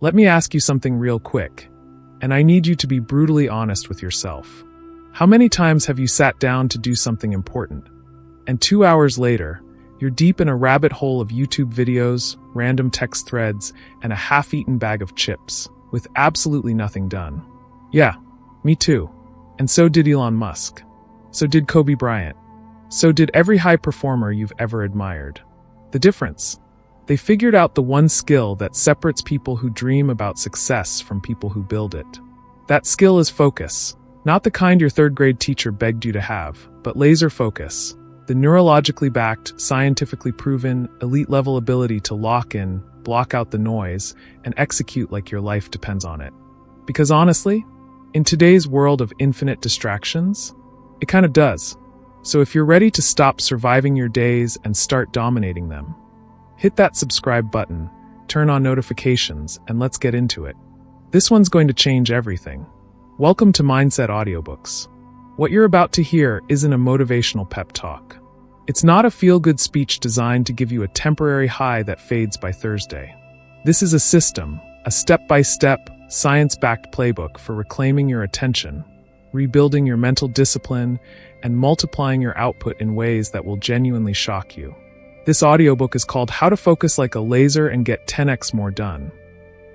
Let me ask you something real quick, and I need you to be brutally honest with yourself. How many times have you sat down to do something important, and 2 hours later, you're deep in a rabbit hole of YouTube videos, random text threads, and a half-eaten bag of chips, with absolutely nothing done? Yeah, me too. And so did Elon Musk. So did Kobe Bryant. So did every high performer you've ever admired. The difference? They figured out the one skill that separates people who dream about success from people who build it. That skill is focus. Not the kind your third-grade teacher begged you to have, but laser focus. The neurologically backed, scientifically proven, elite-level ability to lock in, block out the noise, and execute like your life depends on it. Because honestly, in today's world of infinite distractions, it kind of does. So if you're ready to stop surviving your days and start dominating them, hit that subscribe button, turn on notifications, and let's get into it. This one's going to change everything. Welcome to Mindset Audiobooks. What you're about to hear isn't a motivational pep talk. It's not a feel-good speech designed to give you a temporary high that fades by Thursday. This is a system, a step-by-step, science-backed playbook for reclaiming your attention, rebuilding your mental discipline, and multiplying your output in ways that will genuinely shock you. This audiobook is called How to Focus Like a Laser and Get 10x More Done.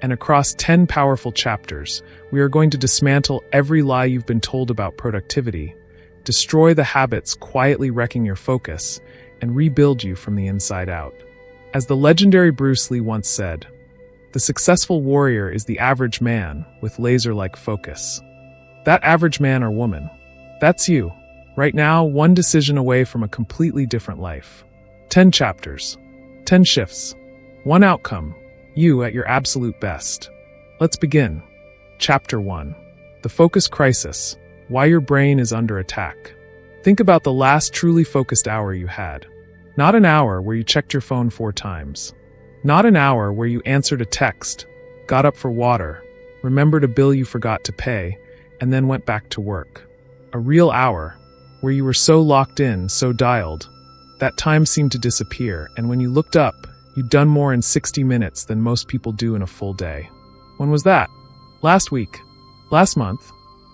And across 10 powerful chapters, we are going to dismantle every lie you've been told about productivity, destroy the habits quietly wrecking your focus, and rebuild you from the inside out. As the legendary Bruce Lee once said, "The successful warrior is the average man with laser-like focus." That average man or woman, that's you. Right now, one decision away from a completely different life. 10 chapters, 10 shifts, one outcome, you at your absolute best. Let's begin. Chapter 1. The Focus Crisis. Why your brain is under attack. Think about the last truly focused hour you had. Not an hour where you checked your phone 4 times. Not an hour where you answered a text, got up for water, remembered a bill you forgot to pay, and then went back to work. A real hour, where you were so locked in, so dialed, that time seemed to disappear, and when you looked up, you'd done more in 60 minutes than most people do in a full day. When was that? Last week? Last month?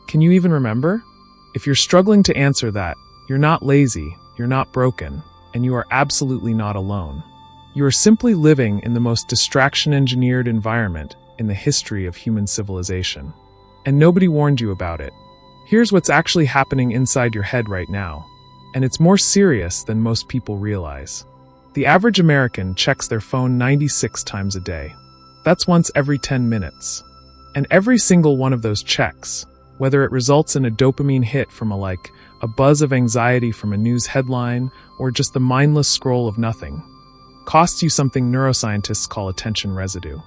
Can you even remember? If you're struggling to answer that, you're not lazy, you're not broken, and you are absolutely not alone. You are simply living in the most distraction-engineered environment in the history of human civilization. And nobody warned you about it. Here's what's actually happening inside your head right now. And it's more serious than most people realize. The average American checks their phone 96 times a day. That's once every 10 minutes. And every single one of those checks, whether it results in a dopamine hit from a buzz of anxiety from a news headline, or just the mindless scroll of nothing, costs you something neuroscientists call attention residue.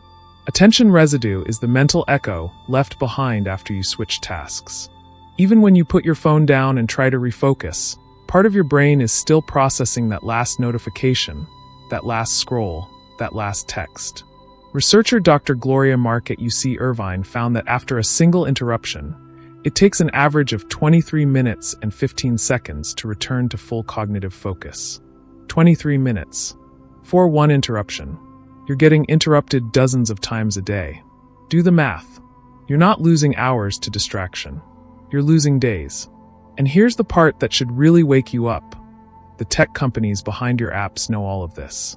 Attention residue is the mental echo left behind after you switch tasks. Even when you put your phone down and try to refocus, part of your brain is still processing that last notification, that last scroll, that last text. Researcher Dr. Gloria Mark at UC Irvine found that after a single interruption, it takes an average of 23 minutes and 15 seconds to return to full cognitive focus. 23 minutes. For one interruption. You're getting interrupted dozens of times a day. Do the math. You're not losing hours to distraction. You're losing days. And here's the part that should really wake you up. The tech companies behind your apps know all of this.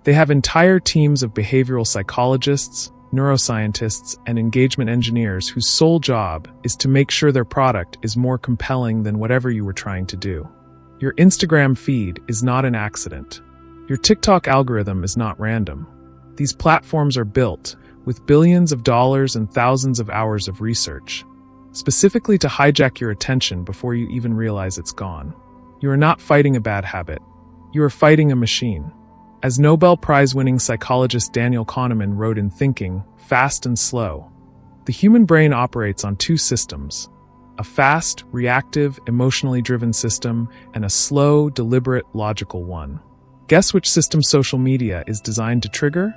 They have entire teams of behavioral psychologists, neuroscientists, and engagement engineers whose sole job is to make sure their product is more compelling than whatever you were trying to do. Your Instagram feed is not an accident. Your TikTok algorithm is not random. These platforms are built with billions of dollars and thousands of hours of research, specifically to hijack your attention before you even realize it's gone. You are not fighting a bad habit. You are fighting a machine. As Nobel Prize-winning psychologist Daniel Kahneman wrote in Thinking, Fast and Slow, the human brain operates on 2 systems, a fast, reactive, emotionally driven system, and a slow, deliberate, logical one. Guess which system social media is designed to trigger?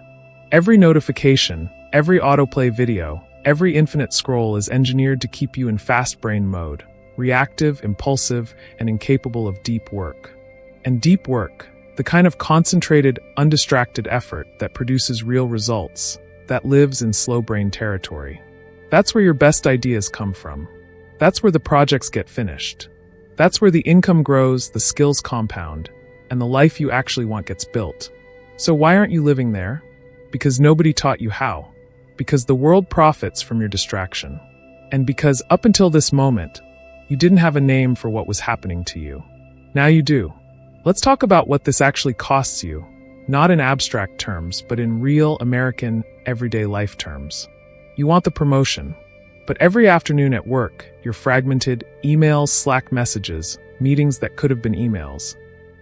Every notification, every autoplay video, every infinite scroll is engineered to keep you in fast brain mode, reactive, impulsive, and incapable of deep work. And deep work, the kind of concentrated, undistracted effort that produces real results, that lives in slow brain territory. That's where your best ideas come from. That's where the projects get finished. That's where the income grows, the skills compound, and the life you actually want gets built. So why aren't you living there? Because nobody taught you how. Because the world profits from your distraction. And because up until this moment, you didn't have a name for what was happening to you. Now you do. Let's talk about what this actually costs you, not in abstract terms, but in real American, everyday life terms. You want the promotion, but every afternoon at work, you're fragmented, emails, Slack messages, meetings that could have been emails.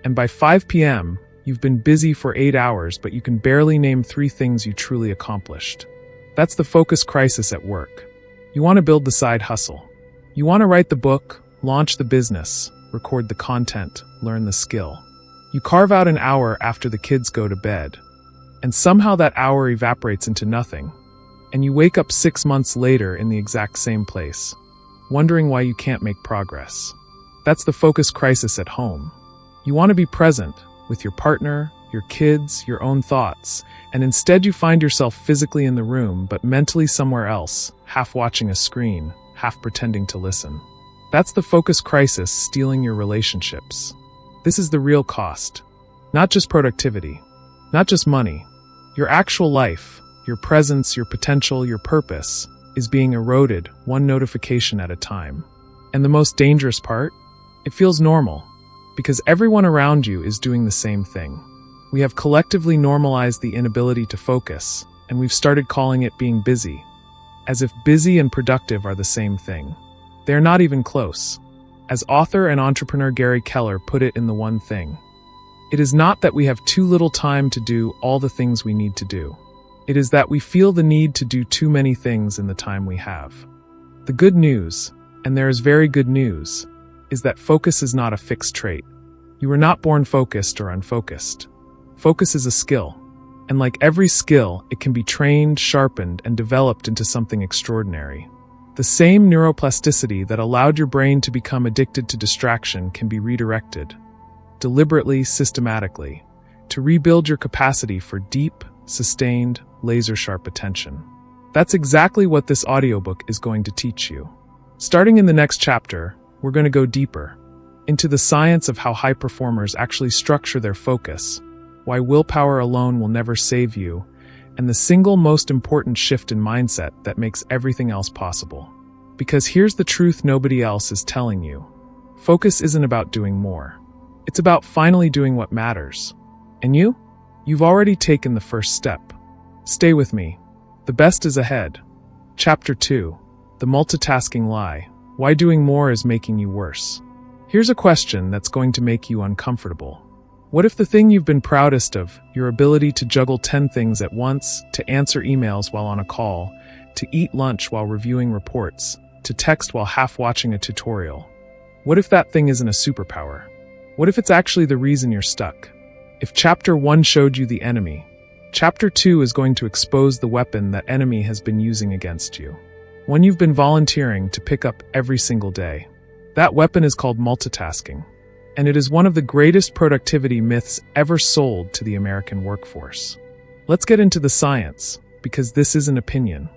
And by 5 p.m., you've been busy for 8 hours, but you can barely name 3 things you truly accomplished. That's the focus crisis at work. You want to build the side hustle. You want to write the book, launch the business, record the content, learn the skill. You carve out an hour after the kids go to bed, and somehow that hour evaporates into nothing, and you wake up 6 months later in the exact same place, wondering why you can't make progress. That's the focus crisis at home. You want to be present with your partner, your kids, your own thoughts, and instead you find yourself physically in the room but mentally somewhere else, half watching a screen, half pretending to listen. That's the focus crisis stealing your relationships. This is the real cost. Not just productivity, not just money. Your actual life, your presence, your potential, your purpose is being eroded one notification at a time. And the most dangerous part? It feels normal, because everyone around you is doing the same thing. We have collectively normalized the inability to focus, and we've started calling it being busy, as if busy and productive are the same thing. They're not even close. As author and entrepreneur Gary Keller put it in The One Thing, it is not that we have too little time to do all the things we need to do. It is that we feel the need to do too many things in the time we have. The good news, and there is very good news, is that focus is not a fixed trait. You were not born focused or unfocused. Focus is a skill, and like every skill, it can be trained, sharpened, and developed into something extraordinary. The same neuroplasticity that allowed your brain to become addicted to distraction can be redirected, deliberately, systematically, to rebuild your capacity for deep, sustained, laser-sharp attention. That's exactly what this audiobook is going to teach you. Starting in the next chapter, we're going to go deeper into the science of how high performers actually structure their focus, why willpower alone will never save you, and the single most important shift in mindset that makes everything else possible. Because here's the truth nobody else is telling you. Focus isn't about doing more. It's about finally doing what matters. And you? You've already taken the first step. Stay with me. The best is ahead. Chapter 2. The Multitasking Lie. Why doing more is making you worse. Here's a question that's going to make you uncomfortable. What if the thing you've been proudest of, your ability to juggle 10 things at once, to answer emails while on a call, to eat lunch while reviewing reports, to text while half watching a tutorial? What if that thing isn't a superpower? What if it's actually the reason you're stuck? If Chapter 1 showed you the enemy, Chapter 2 is going to expose the weapon that enemy has been using against you. One you've been volunteering to pick up every single day. That weapon is called multitasking. And it is one of the greatest productivity myths ever sold to the American workforce. Let's get into the science, because this isn't opinion.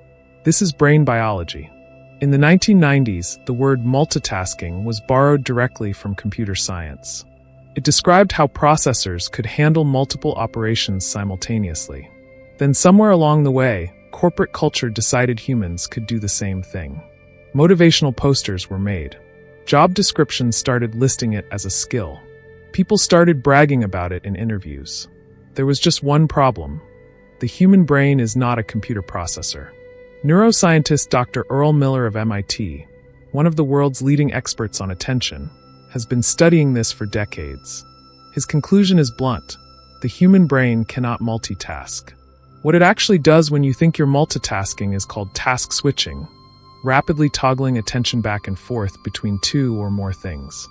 This is brain biology. In the 1990s, the word multitasking was borrowed directly from computer science. It described how processors could handle multiple operations simultaneously. Then somewhere along the way, corporate culture decided humans could do the same thing. Motivational posters were made. Job descriptions started listing it as a skill. People started bragging about it in interviews. There was just one problem. The human brain is not a computer processor. Neuroscientist Dr. Earl Miller of MIT, one of the world's leading experts on attention, has been studying this for decades. His conclusion is blunt. The human brain cannot multitask. What it actually does when you think you're multitasking is called task switching, rapidly toggling attention back and forth between 2 or more things.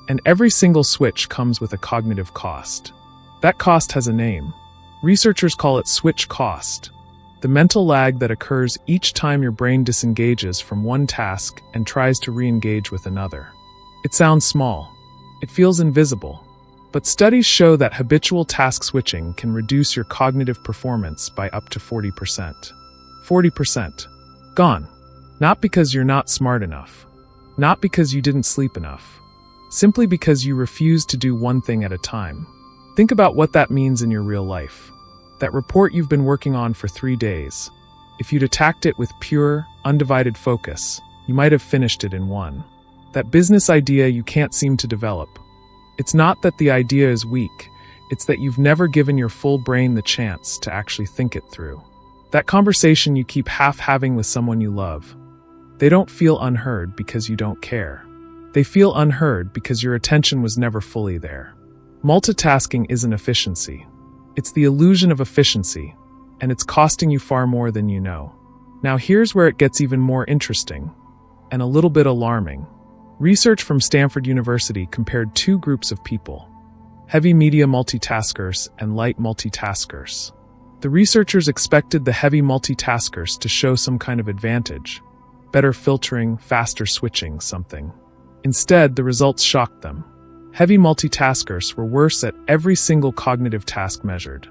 And every single switch comes with a cognitive cost. That cost has a name. Researchers call it switch cost, the mental lag that occurs each time your brain disengages from one task and tries to re-engage with another. It sounds small. It feels invisible. But studies show that habitual task switching can reduce your cognitive performance by up to 40%. 40%. Gone. Not because you're not smart enough. Not because you didn't sleep enough. Simply because you refuse to do one thing at a time. Think about what that means in your real life. That report you've been working on for 3 days. If you'd attacked it with pure, undivided focus, you might have finished it in one. That business idea you can't seem to develop. It's not that the idea is weak, it's that you've never given your full brain the chance to actually think it through. That conversation you keep half having with someone you love. They don't feel unheard because you don't care. They feel unheard because your attention was never fully there. Multitasking isn't efficiency. It's the illusion of efficiency, and it's costing you far more than you know. Now here's where it gets even more interesting, and a little bit alarming. Research from Stanford University compared 2 groups of people: heavy media multitaskers and light multitaskers. The researchers expected the heavy multitaskers to show some kind of advantage, better filtering, faster switching, something. Instead, the results shocked them. Heavy multitaskers were worse at every single cognitive task measured.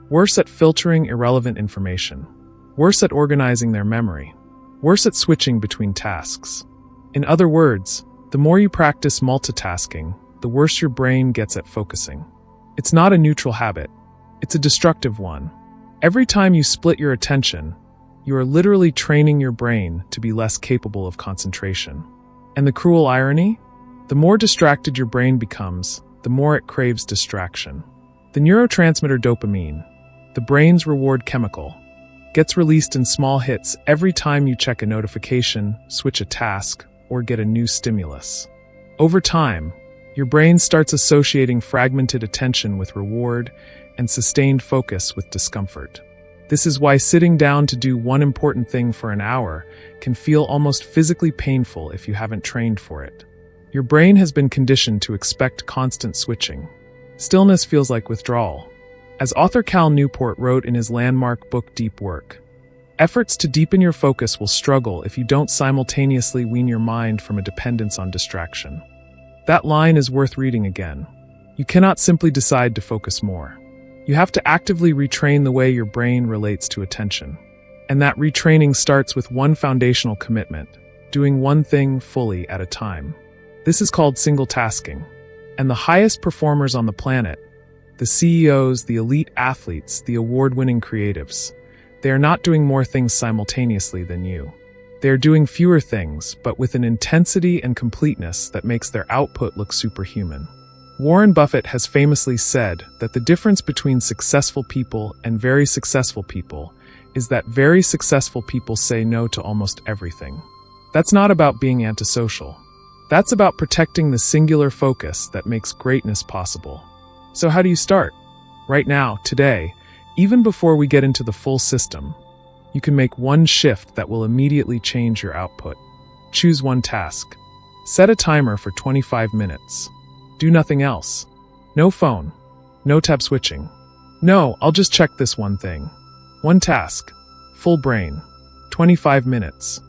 Worse at filtering irrelevant information. Worse at organizing their memory. Worse at switching between tasks. In other words, the more you practice multitasking, the worse your brain gets at focusing. It's not a neutral habit. It's a destructive one. Every time you split your attention, you are literally training your brain to be less capable of concentration. And the cruel irony? The more distracted your brain becomes, the more it craves distraction. The neurotransmitter dopamine, the brain's reward chemical, gets released in small hits every time you check a notification, switch a task, or get a new stimulus. Over time, your brain starts associating fragmented attention with reward and sustained focus with discomfort. This is why sitting down to do one important thing for an hour can feel almost physically painful if you haven't trained for it. Your brain has been conditioned to expect constant switching. Stillness feels like withdrawal. As author Cal Newport wrote in his landmark book Deep Work, efforts to deepen your focus will struggle if you don't simultaneously wean your mind from a dependence on distraction. That line is worth reading again. You cannot simply decide to focus more. You have to actively retrain the way your brain relates to attention. And that retraining starts with one foundational commitment: doing one thing fully at a time. This is called single tasking. And the highest performers on the planet, the CEOs, the elite athletes, the award-winning creatives, they are not doing more things simultaneously than you. They are doing fewer things, but with an intensity and completeness that makes their output look superhuman. Warren Buffett has famously said that the difference between successful people and very successful people is that very successful people say no to almost everything. That's not about being antisocial. That's about protecting the singular focus that makes greatness possible. So how do you start? Right now, today, even before we get into the full system, you can make one shift that will immediately change your output. Choose one task. Set a timer for 25 minutes. Do nothing else. No phone. No tab switching. No, I'll just check this one thing. One task. Full brain. 25 minutes.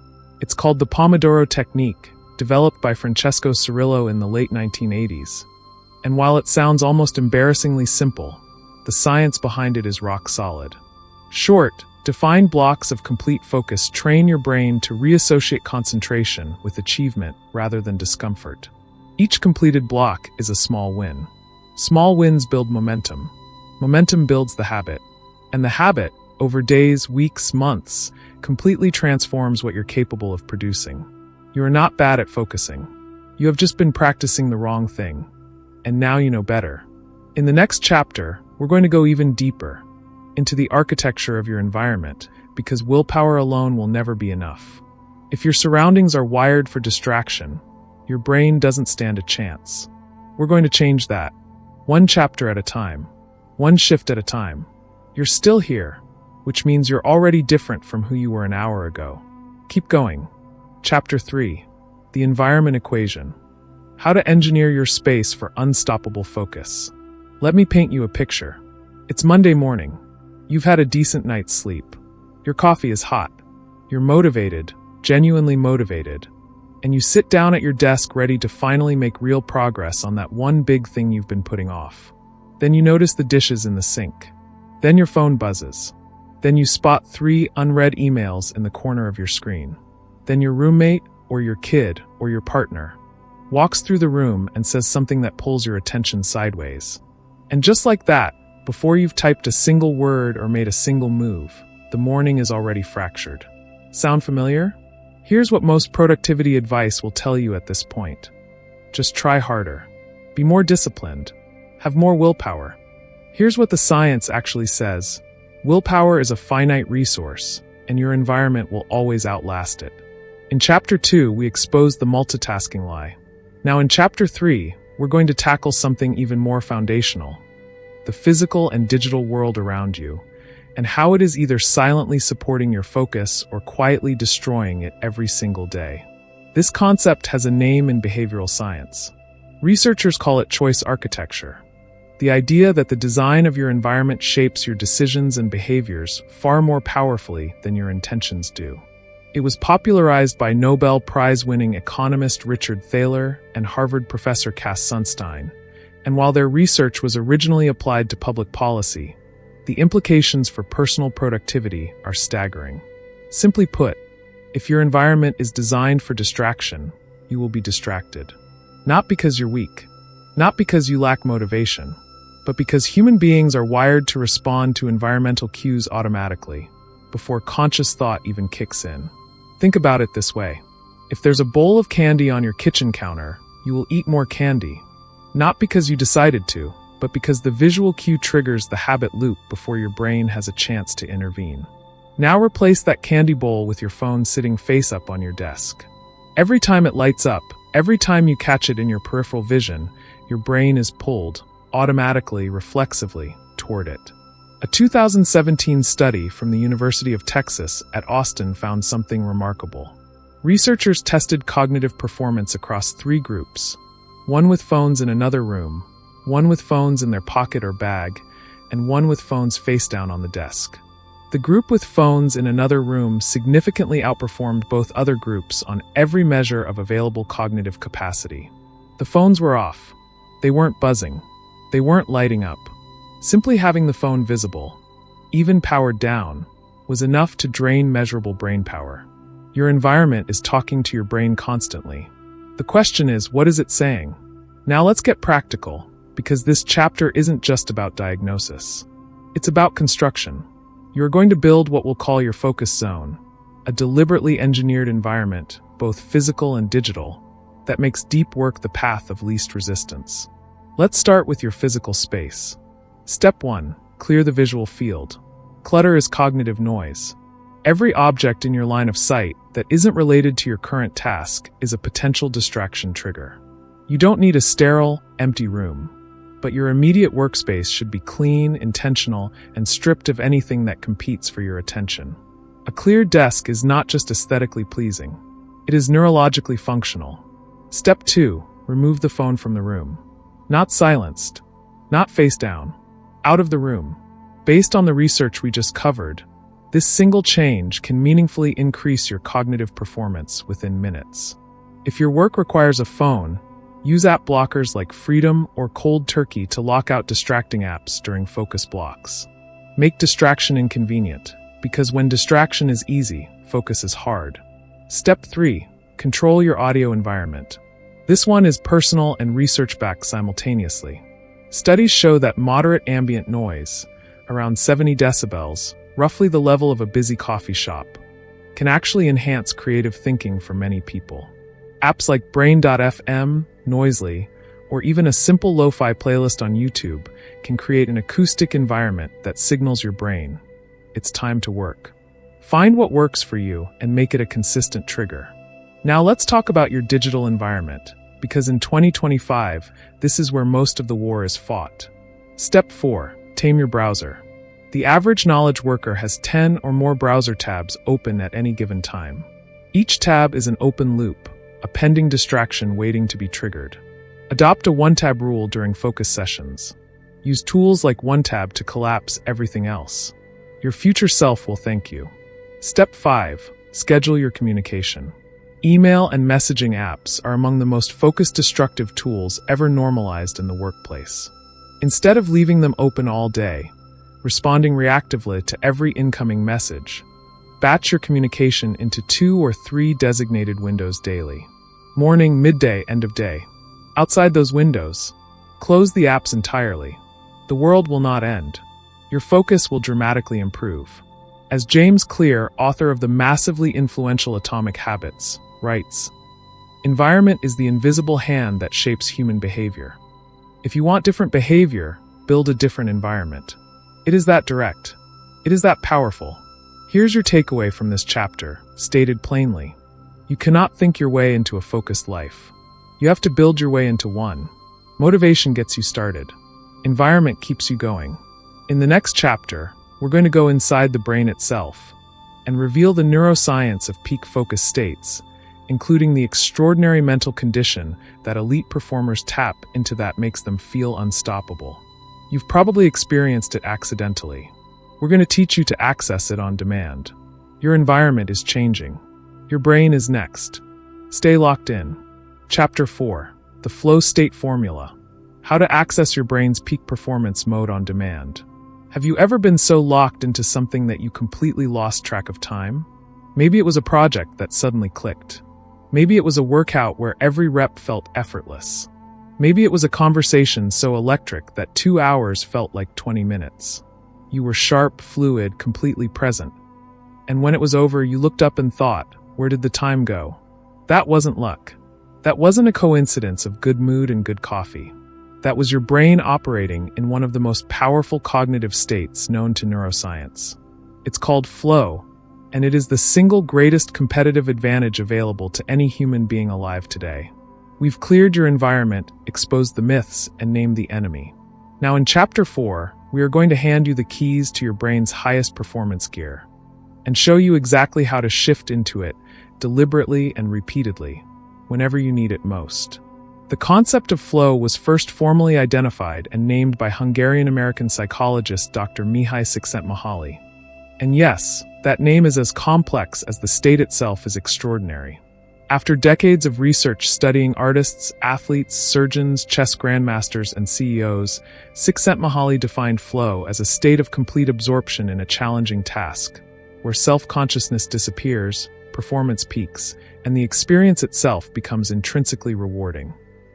It's called the Pomodoro Technique, developed by Francesco Cirillo in the late 1980s. And while it sounds almost embarrassingly simple, the science behind it is rock solid. Short, defined blocks of complete focus train your brain to reassociate concentration with achievement rather than discomfort. Each completed block is a small win. Small wins build momentum. Momentum builds the habit. And the habit, over days, weeks, months, completely transforms what you're capable of producing. You are not bad at focusing. You have just been practicing the wrong thing. And now you know better. In the next chapter, we're going to go even deeper into the architecture of your environment, because willpower alone will never be enough. If your surroundings are wired for distraction, your brain doesn't stand a chance. We're going to change that. One chapter at a time. One shift at a time. You're still here, which means you're already different from who you were an hour ago. Keep going. Chapter 3. The Environment Equation. How to engineer your space for unstoppable focus. Let me paint you a picture. It's Monday morning. You've had a decent night's sleep. Your coffee is hot. You're motivated, genuinely motivated. And you sit down at your desk ready to finally make real progress on that one big thing you've been putting off. Then you notice the dishes in the sink. Then your phone buzzes. Then you spot 3 unread emails in the corner of your screen. Then your roommate, or your kid, or your partner walks through the room and says something that pulls your attention sideways. And just like that, before you've typed a single word or made a single move, the morning is already fractured. Sound familiar? Here's what most productivity advice will tell you at this point. Just try harder. Be more disciplined. Have more willpower. Here's what the science actually says. Willpower is a finite resource, and your environment will always outlast it. In Chapter 2, we expose the multitasking lie. Now in Chapter 3, we're going to tackle something even more foundational. The physical and digital world around you, and how it is either silently supporting your focus or quietly destroying it every single day. This concept has a name in behavioral science. Researchers call it choice architecture. The idea that the design of your environment shapes your decisions and behaviors far more powerfully than your intentions do. It was popularized by Nobel Prize-winning economist Richard Thaler and Harvard professor Cass Sunstein, and while their research was originally applied to public policy, the implications for personal productivity are staggering. Simply put, if your environment is designed for distraction, you will be distracted. Not because you're weak, not because you lack motivation, but because human beings are wired to respond to environmental cues automatically, before conscious thought even kicks in. Think about it this way. If there's a bowl of candy on your kitchen counter, you will eat more candy, not because you decided to, but because the visual cue triggers the habit loop before your brain has a chance to intervene. Now replace that candy bowl with your phone sitting face up on your desk. Every time it lights up, every time you catch it in your peripheral vision, your brain is pulled, automatically, reflexively, toward it. A 2017 study from the University of Texas at Austin found something remarkable. Researchers tested cognitive performance across 3 groups: one with phones in another room, one with phones in their pocket or bag, and one with phones face down on the desk. The group with phones in another room significantly outperformed both other groups on every measure of available cognitive capacity. The phones were off. They weren't buzzing. They weren't lighting up. Simply having the phone visible, even powered down, was enough to drain measurable brain power. Your environment is talking to your brain constantly. The question is, what is it saying? Now let's get practical, because this chapter isn't just about diagnosis. It's about construction. You're going to build what we'll call your focus zone, a deliberately engineered environment, both physical and digital, that makes deep work the path of least resistance. Let's start with your physical space. Step 1. Clear the visual field. Clutter is cognitive noise. Every object in your line of sight that isn't related to your current task is a potential distraction trigger. You don't need a sterile, empty room, but your immediate workspace should be clean, intentional, and stripped of anything that competes for your attention. A clear desk is not just aesthetically pleasing. It is neurologically functional. Step 2. Remove the phone from the room. Not silenced. Not face down. Out of the room. Based on the research we just covered, this single change can meaningfully increase your cognitive performance within minutes. If your work requires a phone, use app blockers like Freedom or Cold Turkey to lock out distracting apps during focus blocks. Make distraction inconvenient, because when distraction is easy, focus is hard. Step 3. Control your audio environment. This one is personal and research-backed simultaneously. Studies show that moderate ambient noise, around 70 decibels, roughly the level of a busy coffee shop, can actually enhance creative thinking for many people. Apps like Brain.fm, Noisely, or even a simple lo-fi playlist on YouTube can create an acoustic environment that signals your brain, it's time to work. Find what works for you and make it a consistent trigger. Now let's talk about your digital environment, because in 2025, this is where most of the war is fought. Step 4. Tame your browser. The average knowledge worker has 10 or more browser tabs open at any given time. Each tab is an open loop, a pending distraction waiting to be triggered. Adopt a one-tab rule during focus sessions. Use tools like OneTab to collapse everything else. Your future self will thank you. Step 5. Schedule your communication. Email and messaging apps are among the most focus-destructive tools ever normalized in the workplace. Instead of leaving them open all day, responding reactively to every incoming message. Batch your communication into 2 or 3 designated windows daily. Morning, midday, end of day. Outside those windows, close the apps entirely. The world will not end. Your focus will dramatically improve. As James Clear, author of the massively influential Atomic Habits, writes, "Environment is the invisible hand that shapes human behavior. If you want different behavior, build a different environment." It is that direct. It is that powerful. Here's your takeaway from this chapter, stated plainly. You cannot think your way into a focused life. You have to build your way into one. Motivation gets you started. Environment keeps you going. In the next chapter, we're going to go inside the brain itself and reveal the neuroscience of peak focus states, including the extraordinary mental condition that elite performers tap into that makes them feel unstoppable. You've probably experienced it accidentally. We're going to teach you to access it on demand. Your environment is changing. Your brain is next. Stay locked in. Chapter 4, The Flow State Formula. How to access your brain's peak performance mode on demand. Have you ever been so locked into something that you completely lost track of time? Maybe it was a project that suddenly clicked. Maybe it was a workout where every rep felt effortless. Maybe it was a conversation so electric that 2 hours felt like 20 minutes. You were sharp, fluid, completely present. And when it was over, you looked up and thought, where did the time go? That wasn't luck. That wasn't a coincidence of good mood and good coffee. That was your brain operating in one of the most powerful cognitive states known to neuroscience. It's called flow, and it is the single greatest competitive advantage available to any human being alive today. We've cleared your environment, exposed the myths, and named the enemy. Now in Chapter 4, we are going to hand you the keys to your brain's highest performance gear and show you exactly how to shift into it deliberately and repeatedly, whenever you need it most. The concept of flow was first formally identified and named by Hungarian-American psychologist Dr. Mihaly Csikszentmihalyi. And yes, that name is as complex as the state itself is extraordinary. After decades of research studying artists, athletes, surgeons, chess grandmasters, and CEOs, Csikszentmihalyi defined flow as a state of complete absorption in a challenging task, where self-consciousness disappears, performance peaks, and the experience itself becomes intrinsically rewarding.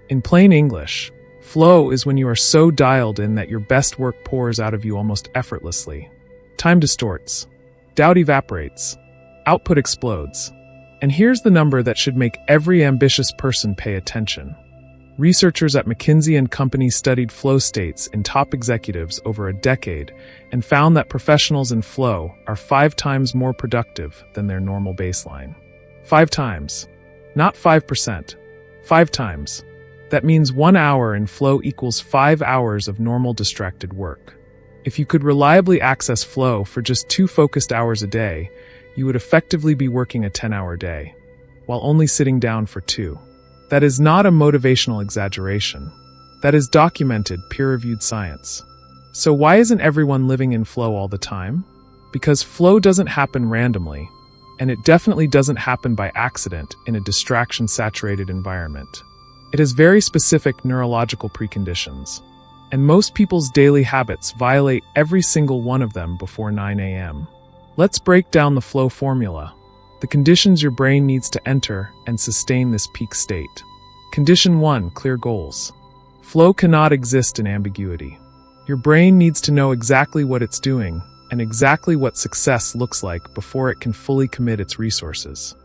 In plain English, flow is when you are so dialed in that your best work pours out of you almost effortlessly. Time distorts. Doubt evaporates. Output explodes. And here's the number that should make every ambitious person pay attention. Researchers at McKinsey & Company studied flow states in top executives over a decade and found that professionals in flow are 5 times more productive than their normal baseline. 5 times. Not 5%. 5 times. That means 1 hour in flow equals 5 hours of normal distracted work. If you could reliably access flow for just 2 focused hours a day, you would effectively be working a 10-hour day, while only sitting down for 2. That is not a motivational exaggeration. That is documented, peer-reviewed science. So why isn't everyone living in flow all the time? Because flow doesn't happen randomly, and it definitely doesn't happen by accident in a distraction-saturated environment. It has very specific neurological preconditions, and most people's daily habits violate every single one of them before 9 a.m. Let's break down the flow formula, the conditions your brain needs to enter and sustain this peak state. Condition 1, clear goals. Flow cannot exist in ambiguity. Your brain needs to know exactly what it's doing and exactly what success looks like before it can fully commit its resources.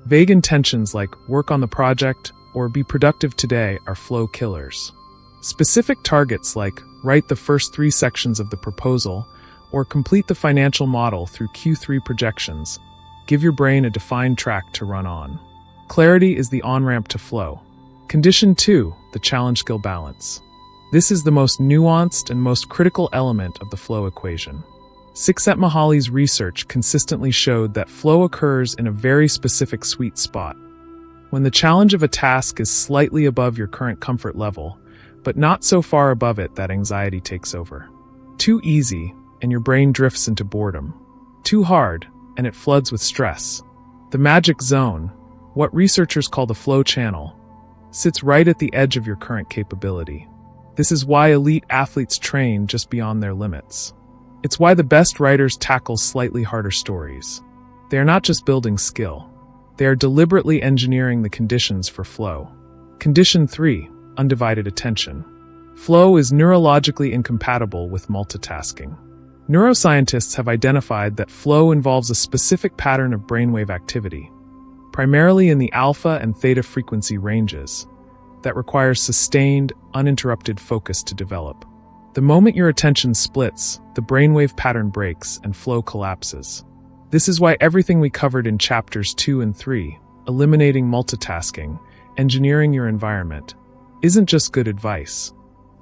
Vague intentions like work on the project or be productive today are flow killers. Specific targets like write the first 3 sections of the proposal or complete the financial model through Q3 projections give your brain a defined track to run on. Clarity is the on-ramp to flow. Condition 2, the challenge skill balance. This is the most nuanced and most critical element of the flow equation. Csikszentmihalyi's research consistently showed that flow occurs in a very specific sweet spot, when the challenge of a task is slightly above your current comfort level, but not so far above it that anxiety takes over. Too easy, and your brain drifts into boredom. Too hard, and it floods with stress. The magic zone, what researchers call the flow channel, sits right at the edge of your current capability. This is why elite athletes train just beyond their limits. It's why the best writers tackle slightly harder stories. They are not just building skill. They are deliberately engineering the conditions for flow. Condition 3, undivided attention. Flow is neurologically incompatible with multitasking. Neuroscientists have identified that flow involves a specific pattern of brainwave activity, primarily in the alpha and theta frequency ranges, that requires sustained, uninterrupted focus to develop. The moment your attention splits, the brainwave pattern breaks and flow collapses. This is why everything we covered in chapters 2 and 3, eliminating multitasking, engineering your environment, isn't just good advice.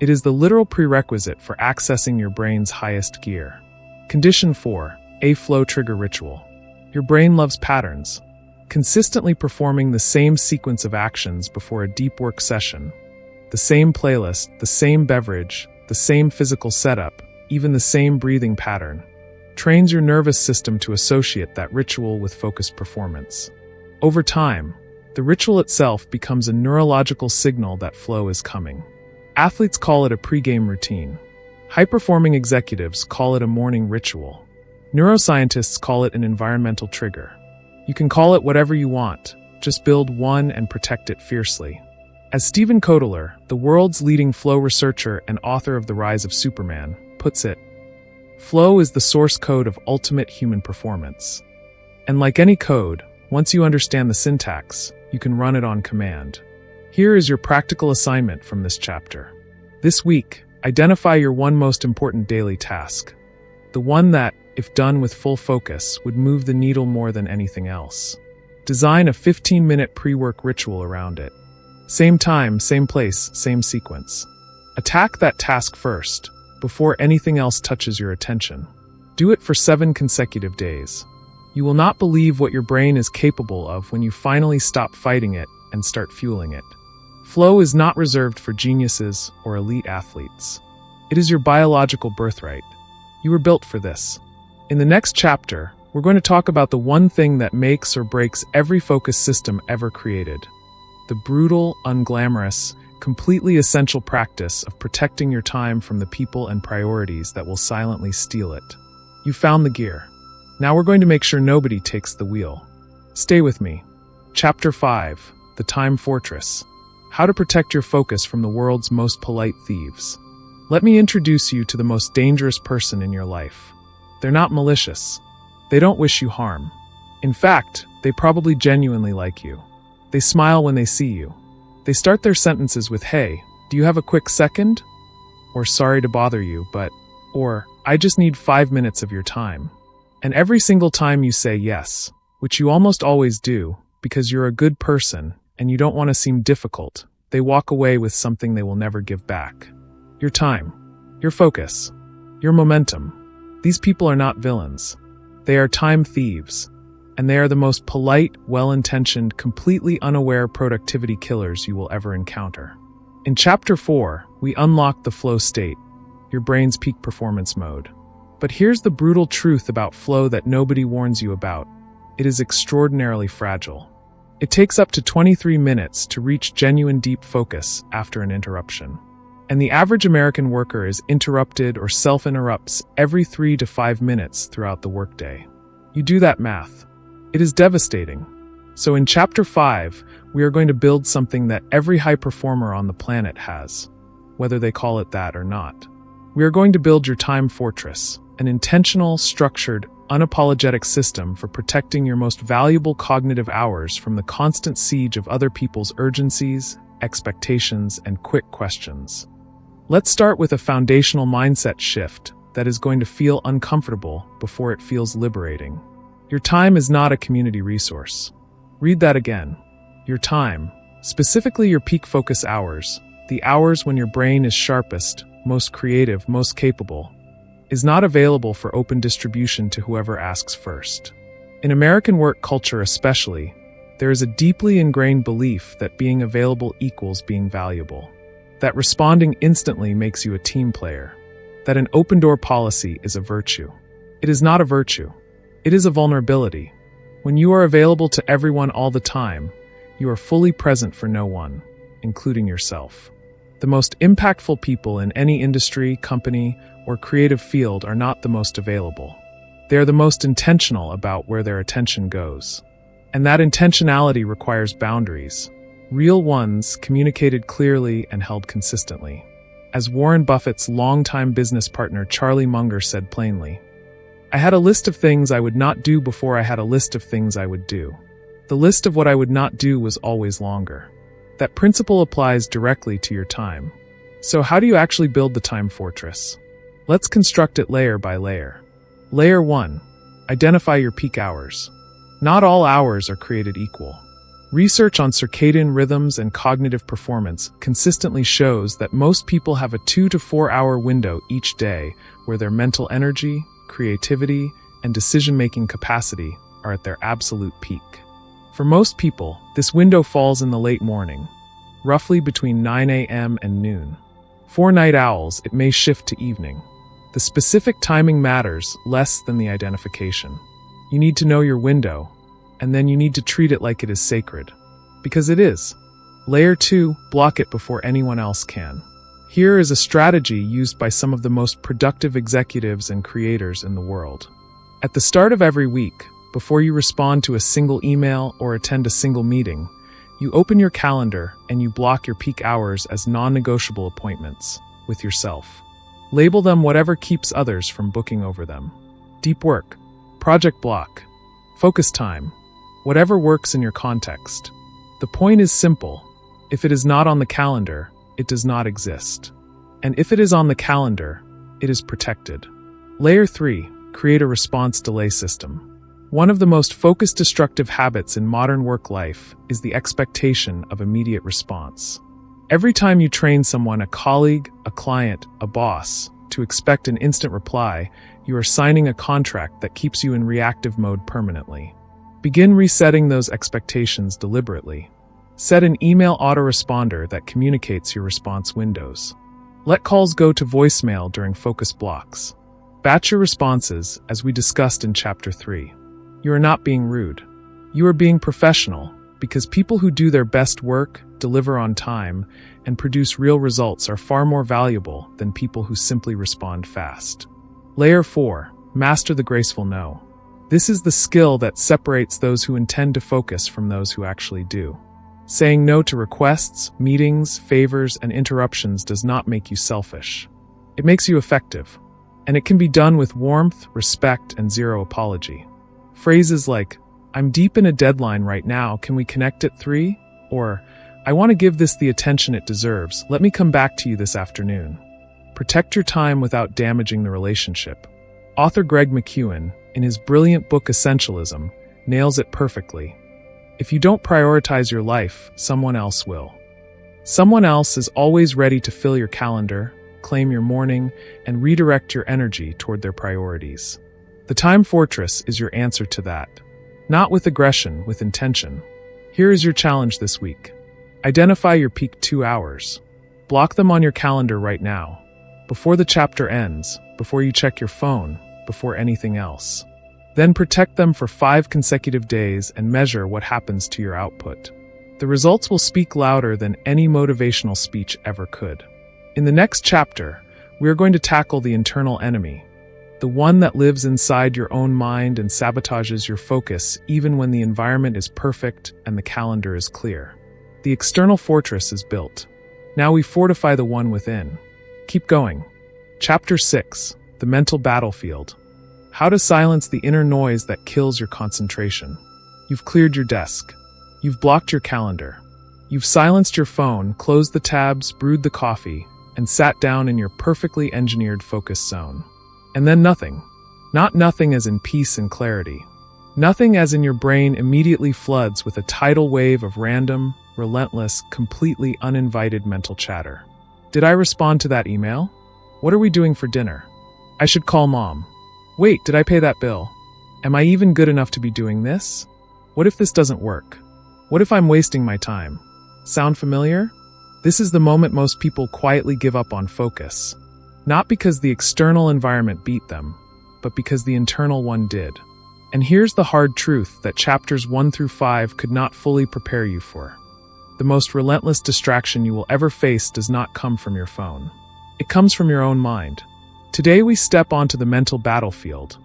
It is the literal prerequisite for accessing your brain's highest gear. Condition 4, a flow trigger ritual. Your brain loves patterns. Consistently performing the same sequence of actions before a deep work session, the same playlist, the same beverage, the same physical setup, even the same breathing pattern, trains your nervous system to associate that ritual with focused performance. Over time, the ritual itself becomes a neurological signal that flow is coming. Athletes call it a pre-game routine. High-performing executives call it a morning ritual. Neuroscientists call it an environmental trigger. You can call it whatever you want, just build one and protect it fiercely. As Stephen Kotler, the world's leading flow researcher and author of The Rise of Superman, puts it, flow is the source code of ultimate human performance. And like any code, once you understand the syntax, you can run it on command. Here is your practical assignment from this chapter. This week, identify your one most important daily task. The one that, if done with full focus, would move the needle more than anything else. Design a 15-minute pre-work ritual around it. Same time, same place, same sequence. Attack that task first, before anything else touches your attention. Do it for 7 consecutive days. You will not believe what your brain is capable of when you finally stop fighting it and start fueling it. Flow is not reserved for geniuses or elite athletes. It is your biological birthright. You were built for this. In the next chapter, we're going to talk about the one thing that makes or breaks every focus system ever created. The brutal, unglamorous, completely essential practice of protecting your time from the people and priorities that will silently steal it. You found the gear. Now we're going to make sure nobody takes the wheel. Stay with me. Chapter 5, The Time Fortress. How to protect your focus from the world's most polite thieves. Let me introduce you to the most dangerous person in your life. They're not malicious. They don't wish you harm. In fact, they probably genuinely like you. They smile when they see you. They start their sentences with, "Hey, do you have a quick second?" Or "Sorry to bother you, but..." Or "I just need 5 minutes of your time." And every single time you say yes, which you almost always do, because you're a good person and you don't want to seem difficult, they walk away with something they will never give back. Your time. Your focus. Your momentum. These people are not villains. They are time thieves. And they are the most polite, well-intentioned, completely unaware productivity killers you will ever encounter. In Chapter 4, we unlock the flow state, your brain's peak performance mode. But here's the brutal truth about flow that nobody warns you about. It is extraordinarily fragile. It takes up to 23 minutes to reach genuine deep focus after an interruption. And the average American worker is interrupted or self-interrupts every 3 to 5 minutes throughout the workday. You do that math. It is devastating. So in Chapter 5, we are going to build something that every high performer on the planet has, whether they call it that or not. We are going to build your time fortress, an intentional, structured, unapologetic system for protecting your most valuable cognitive hours from the constant siege of other people's urgencies, expectations, and quick questions. Let's start with a foundational mindset shift that is going to feel uncomfortable before it feels liberating. Your time is not a community resource. Read that again. Your time, specifically your peak focus hours, the hours when your brain is sharpest, most creative, most capable, is not available for open distribution to whoever asks first. In American work culture especially, there is a deeply ingrained belief that being available equals being valuable, that responding instantly makes you a team player, that an open-door policy is a virtue. It is not a virtue. It is a vulnerability. When you are available to everyone all the time, you are fully present for no one, including yourself. The most impactful people in any industry, company, or creative field are not the most available. They are the most intentional about where their attention goes. And that intentionality requires boundaries, real ones communicated clearly and held consistently. As Warren Buffett's longtime business partner Charlie Munger said plainly, "I had a list of things I would not do before I had a list of things I would do. The list of what I would not do was always longer." That principle applies directly to your time. So how do you actually build the time fortress? Let's construct it layer by layer. Layer 1. Identify your peak hours. Not all hours are created equal. Research on circadian rhythms and cognitive performance consistently shows that most people have a 2 to 4 hour window each day where their mental energy, creativity, and decision-making capacity are at their absolute peak. For most people, this window falls in the late morning, roughly between 9 a.m. and noon. For night owls, it may shift to evening. The specific timing matters less than the identification. You need to know your window, and then you need to treat it like it is sacred. Because it is. Layer 2, block it before anyone else can. Here is a strategy used by some of the most productive executives and creators in the world. At the start of every week, before you respond to a single email or attend a single meeting, you open your calendar and you block your peak hours as non-negotiable appointments with yourself. Label them whatever keeps others from booking over them. Deep work, project block, focus time, whatever works in your context. The point is simple. If it is not on the calendar, it does not exist. And if it is on the calendar, it is protected. Layer 3, create a response delay system. One of the most focused destructive habits in modern work life is the expectation of immediate response. Every time you train someone, a colleague, a client, a boss, to expect an instant reply, you are signing a contract that keeps you in reactive mode permanently. Begin resetting those expectations deliberately. Set an email autoresponder that communicates your response windows. Let calls go to voicemail during focus blocks. Batch your responses, as we discussed in Chapter 3. You are not being rude. You are being professional, because people who do their best work, deliver on time, and produce real results are far more valuable than people who simply respond fast. Layer 4. Master the graceful no. This is the skill that separates those who intend to focus from those who actually do. Saying no to requests, meetings, favors, and interruptions does not make you selfish. It makes you effective. And it can be done with warmth, respect, and zero apology. Phrases like, "I'm deep in a deadline right now, can we connect at 3?" Or, "I want to give this the attention it deserves, let me come back to you this afternoon." Protect your time without damaging the relationship. Author Greg McKeown, in his brilliant book Essentialism, nails it perfectly. If you don't prioritize your life, someone else will. Someone else is always ready to fill your calendar, claim your morning, and redirect your energy toward their priorities. The time fortress is your answer to that. Not with aggression, with intention. Here is your challenge this week. Identify your peak 2 hours. Block them on your calendar right now. Before the chapter ends, before you check your phone, before anything else. Then protect them for 5 consecutive days and measure what happens to your output. The results will speak louder than any motivational speech ever could. In the next chapter, we are going to tackle the internal enemy, the one that lives inside your own mind and sabotages your focus even when the environment is perfect and the calendar is clear. The external fortress is built. Now we fortify the one within. Keep going. Chapter 6, The Mental Battlefield. How to silence the inner noise that kills your concentration. You've cleared your desk. You've blocked your calendar. You've silenced your phone, closed the tabs, brewed the coffee, and sat down in your perfectly engineered focus zone. And then nothing. Not nothing as in peace and clarity. Nothing as in your brain immediately floods with a tidal wave of random, relentless, completely uninvited mental chatter. Did I respond to that email? What are we doing for dinner? I should call mom. Wait, did I pay that bill? Am I even good enough to be doing this? What if this doesn't work? What if I'm wasting my time? Sound familiar? This is the moment most people quietly give up on focus. Not because the external environment beat them, but because the internal one did. And here's the hard truth that chapters 1 through 5 could not fully prepare you for. The most relentless distraction you will ever face does not come from your phone. It comes from your own mind. Today we step onto the mental battlefield,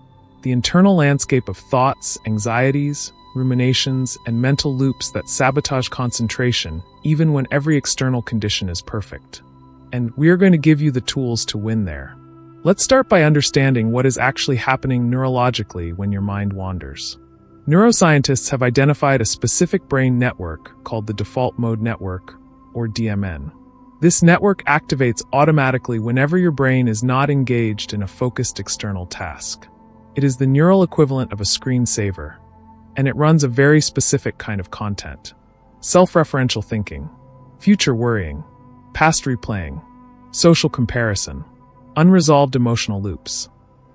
the internal landscape of thoughts, anxieties, ruminations, and mental loops that sabotage concentration even when every external condition is perfect. And we're going to give you the tools to win there. Let's start by understanding what is actually happening neurologically when your mind wanders. Neuroscientists have identified a specific brain network called the default mode network, or DMN. This network activates automatically whenever your brain is not engaged in a focused external task. It is the neural equivalent of a screensaver, and it runs a very specific kind of content: self-referential thinking, future worrying, past replaying, social comparison, unresolved emotional loops.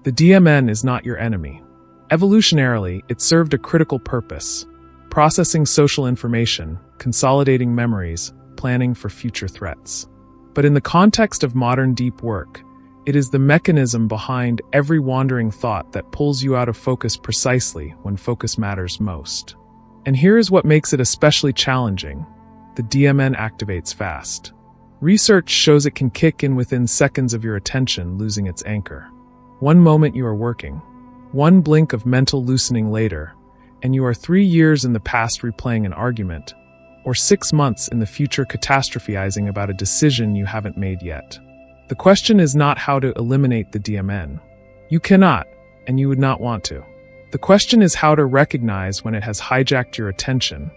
The DMN is not your enemy. Evolutionarily, it served a critical purpose: processing social information, consolidating memories, planning for future threats. But in the context of modern deep work, it is the mechanism behind every wandering thought that pulls you out of focus precisely when focus matters most. And here is what makes it especially challenging: the DMN activates fast. Research shows it can kick in within seconds of your attention losing its anchor. One moment you are working, one blink of mental loosening later, and you are 3 years in the past replaying an argument, or 6 months in the future catastrophizing about a decision you haven't made yet. The question is not how to eliminate the DMN. You cannot, and you would not want to. The question is how to recognize when it has hijacked your attention,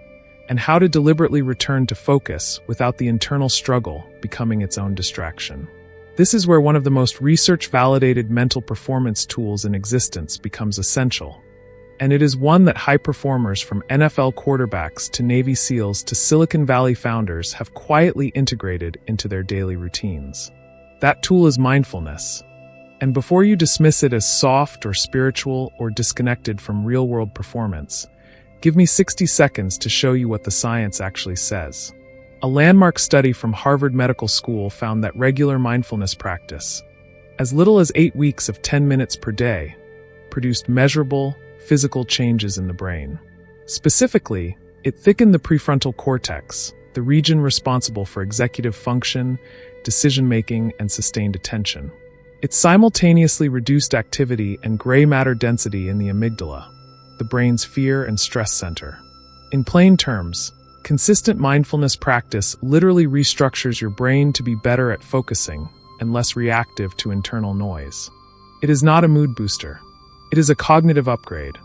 and how to deliberately return to focus without the internal struggle becoming its own distraction. This is where one of the most research-validated mental performance tools in existence becomes essential. And it is one that high performers from NFL quarterbacks to Navy SEALs to Silicon Valley founders have quietly integrated into their daily routines. That tool is mindfulness. And before you dismiss it as soft or spiritual or disconnected from real-world performance, give me 60 seconds to show you what the science actually says. A landmark study from Harvard Medical School found that regular mindfulness practice, as little as 8 weeks of 10 minutes per day, produced measurable, physical changes in the brain. Specifically, it thickened the prefrontal cortex, the region responsible for executive function, decision-making, and sustained attention. It simultaneously reduced activity and gray matter density in the amygdala, the brain's fear and stress center. In plain terms, consistent mindfulness practice literally restructures your brain to be better at focusing and less reactive to internal noise. It is not a mood booster. It is a cognitive upgrade.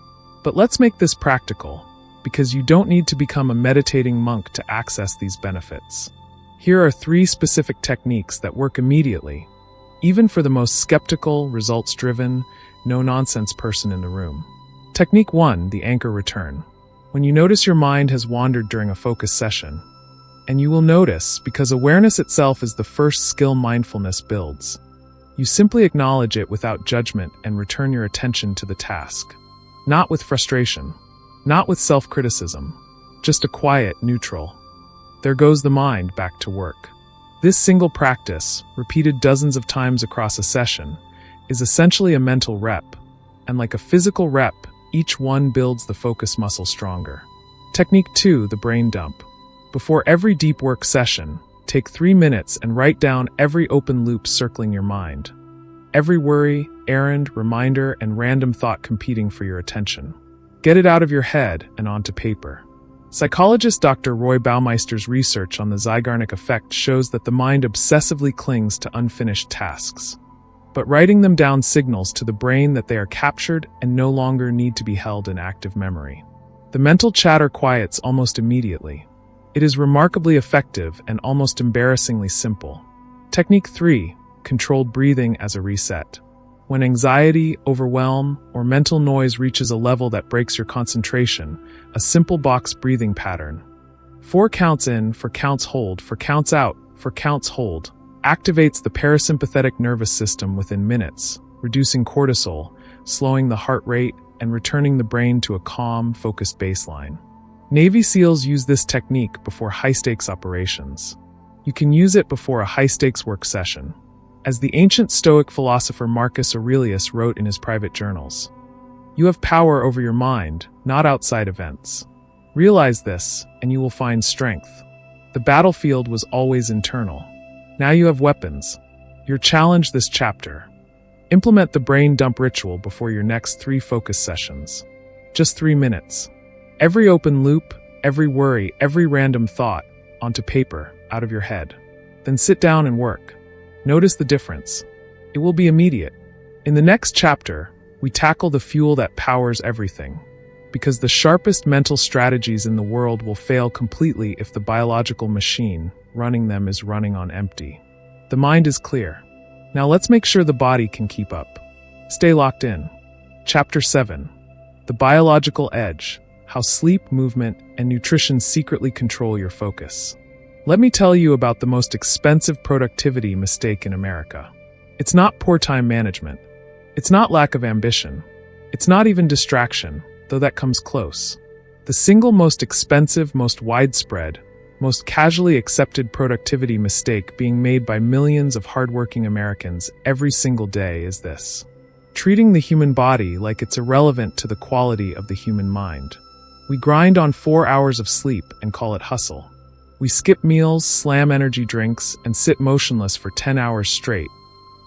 But let's make this practical, because you don't need to become a meditating monk to access these benefits. Here are 3 specific techniques that work immediately, even for the most skeptical, results-driven, no-nonsense person in the room. Technique 1, the anchor return. When you notice your mind has wandered during a focus session, and you will notice because awareness itself is the first skill mindfulness builds, you simply acknowledge it without judgment and return your attention to the task. Not with frustration, not with self-criticism, just a quiet, neutral, there goes the mind back to work. This single practice, repeated dozens of times across a session, is essentially a mental rep, and like a physical rep, each one builds the focus muscle stronger. Technique 2, the brain dump. Before every deep work session, take 3 minutes and write down every open loop circling your mind. Every worry, errand, reminder, and random thought competing for your attention. Get it out of your head and onto paper. Psychologist Dr. Roy Baumeister's research on the Zeigarnik effect shows that the mind obsessively clings to unfinished tasks. But writing them down signals to the brain that they are captured and no longer need to be held in active memory. The mental chatter quiets almost immediately. It is remarkably effective and almost embarrassingly simple. Technique 3, controlled breathing as a reset. When anxiety, overwhelm, or mental noise reaches a level that breaks your concentration, a simple box breathing pattern, 4 counts in, 4 counts hold, 4 counts out, 4 counts hold, activates the parasympathetic nervous system within minutes, reducing cortisol, slowing the heart rate, and returning the brain to a calm, focused baseline. Navy SEALs use this technique before high-stakes operations. You can use it before a high-stakes work session. As the ancient Stoic philosopher Marcus Aurelius wrote in his private journals, "You have power over your mind, not outside events. Realize this, and you will find strength. The battlefield was always internal. Now you have weapons. Your challenge this chapter. Implement the brain dump ritual before your next 3 focus sessions. Just 3 minutes. Every open loop, every worry, every random thought, onto paper, out of your head. Then sit down and work. Notice the difference. It will be immediate. In the next chapter, we tackle the fuel that powers everything. Because the sharpest mental strategies in the world will fail completely if the biological machine running them is running on empty. The mind is clear. Now let's make sure the body can keep up. Stay locked in. Chapter 7. The Biological Edge. How sleep, movement, and nutrition secretly control your focus. Let me tell you about the most expensive productivity mistake in America. It's not poor time management. It's not lack of ambition. It's not even distraction, though that comes close. The single most expensive, most widespread, most casually accepted productivity mistake being made by millions of hardworking Americans every single day is this: treating the human body like it's irrelevant to the quality of the human mind. We grind on 4 hours of sleep and call it hustle. We skip meals, slam energy drinks, and sit motionless for 10 hours straight,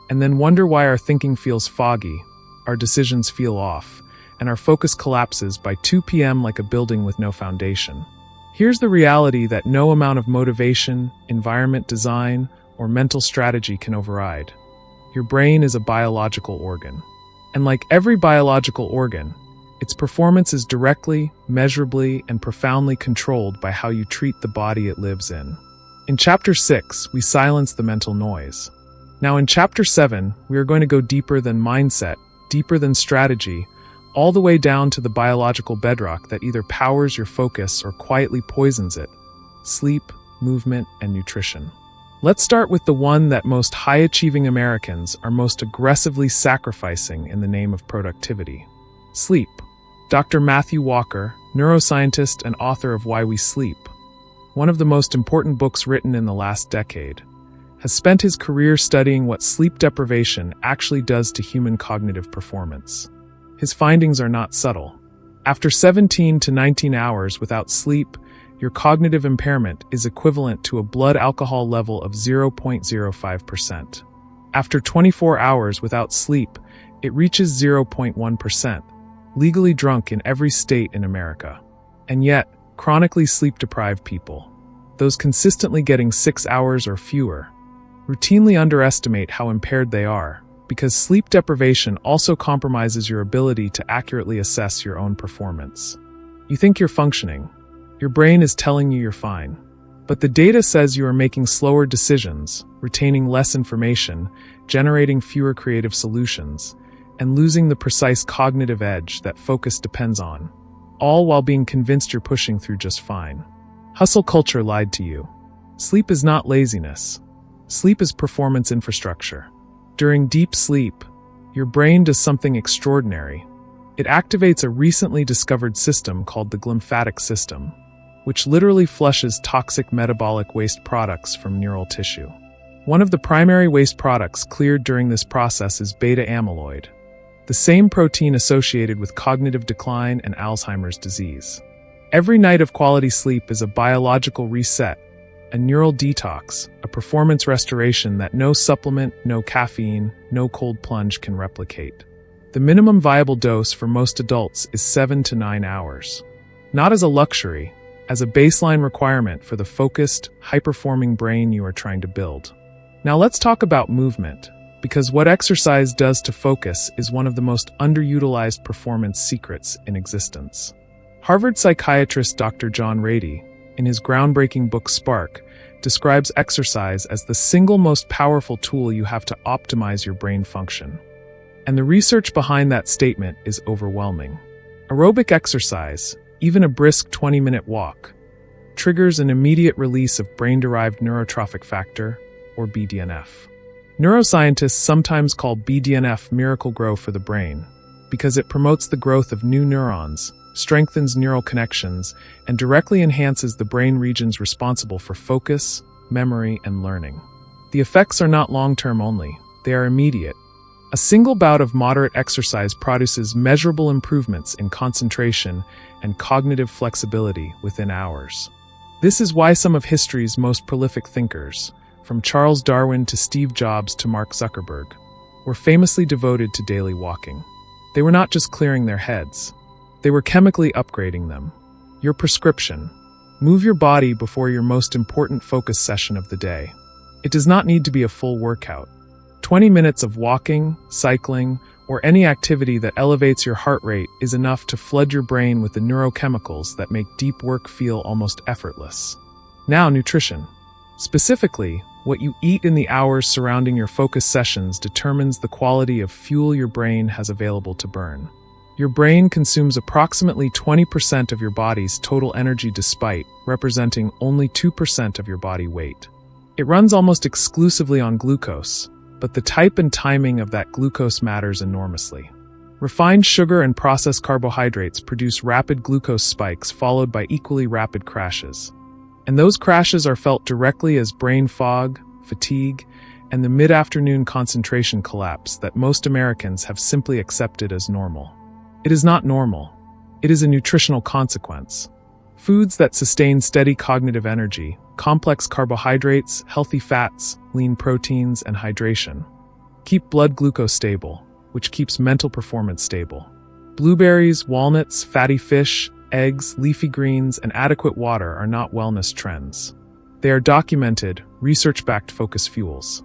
and then wonder why our thinking feels foggy, our decisions feel off, and our focus collapses by 2 p.m. like a building with no foundation. Here's the reality that no amount of motivation, environment design, or mental strategy can override. Your brain is a biological organ. And like every biological organ, its performance is directly, measurably, and profoundly controlled by how you treat the body it lives in. In Chapter 6, we silence the mental noise. Now in Chapter 7, we are going to go deeper than mindset, deeper than strategy, all the way down to the biological bedrock that either powers your focus or quietly poisons it: sleep, movement, and nutrition. Let's start with the one that most high-achieving Americans are most aggressively sacrificing in the name of productivity: sleep. Dr. Matthew Walker, neuroscientist and author of Why We Sleep, one of the most important books written in the last decade, has spent his career studying what sleep deprivation actually does to human cognitive performance. His findings are not subtle. After 17 to 19 hours without sleep, your cognitive impairment is equivalent to a blood alcohol level of 0.05%. After 24 hours without sleep, it reaches 0.1%, legally drunk in every state in America. And yet, chronically sleep-deprived people, those consistently getting 6 hours or fewer, routinely underestimate how impaired they are, because sleep deprivation also compromises your ability to accurately assess your own performance. You think you're functioning. Your brain is telling you you're fine. But the data says you are making slower decisions, retaining less information, generating fewer creative solutions, and losing the precise cognitive edge that focus depends on, all while being convinced you're pushing through just fine. Hustle culture lied to you. Sleep is not laziness. Sleep is performance infrastructure. During deep sleep, your brain does something extraordinary. It activates a recently discovered system called the glymphatic system, which literally flushes toxic metabolic waste products from neural tissue. One of the primary waste products cleared during this process is beta amyloid, the same protein associated with cognitive decline and Alzheimer's disease. Every night of quality sleep is a biological reset, a neural detox, a performance restoration that no supplement, no caffeine, no cold plunge can replicate. The minimum viable dose for most adults is 7 to 9 hours. Not as a luxury, as a baseline requirement for the focused, high-performing brain you are trying to build. Now let's talk about movement, because what exercise does to focus is one of the most underutilized performance secrets in existence. Harvard psychiatrist Dr. John Ratey, in his groundbreaking book Spark, describes exercise as the single most powerful tool you have to optimize your brain function. And the research behind that statement is overwhelming. Aerobic exercise, even a brisk 20-minute walk, triggers an immediate release of brain-derived neurotrophic factor, or BDNF. Neuroscientists sometimes call BDNF miracle grow for the brain, because it promotes the growth of new neurons, strengthens neural connections, and directly enhances the brain regions responsible for focus, memory, and learning. The effects are not long-term only, they are immediate. A single bout of moderate exercise produces measurable improvements in concentration and cognitive flexibility within hours. This is why some of history's most prolific thinkers, from Charles Darwin to Steve Jobs to Mark Zuckerberg, were famously devoted to daily walking. They were not just clearing their heads. They were chemically upgrading them. Your prescription. Move your body before your most important focus session of the day. It does not need to be a full workout. 20 minutes of walking, cycling, or any activity that elevates your heart rate is enough to flood your brain with the neurochemicals that make deep work feel almost effortless. Now, nutrition. Specifically, what you eat in the hours surrounding your focus sessions determines the quality of fuel your brain has available to burn. Your brain consumes approximately 20% of your body's total energy despite representing only 2% of your body weight. It runs almost exclusively on glucose, but the type and timing of that glucose matters enormously. Refined sugar and processed carbohydrates produce rapid glucose spikes followed by equally rapid crashes. And those crashes are felt directly as brain fog, fatigue, and the mid-afternoon concentration collapse that most Americans have simply accepted as normal. It is not normal. It is a nutritional consequence. Foods that sustain steady cognitive energy, complex carbohydrates, healthy fats, lean proteins, and hydration, keep blood glucose stable, which keeps mental performance stable. Blueberries, walnuts, fatty fish, eggs, leafy greens, and adequate water are not wellness trends. They are documented, research-backed focus fuels.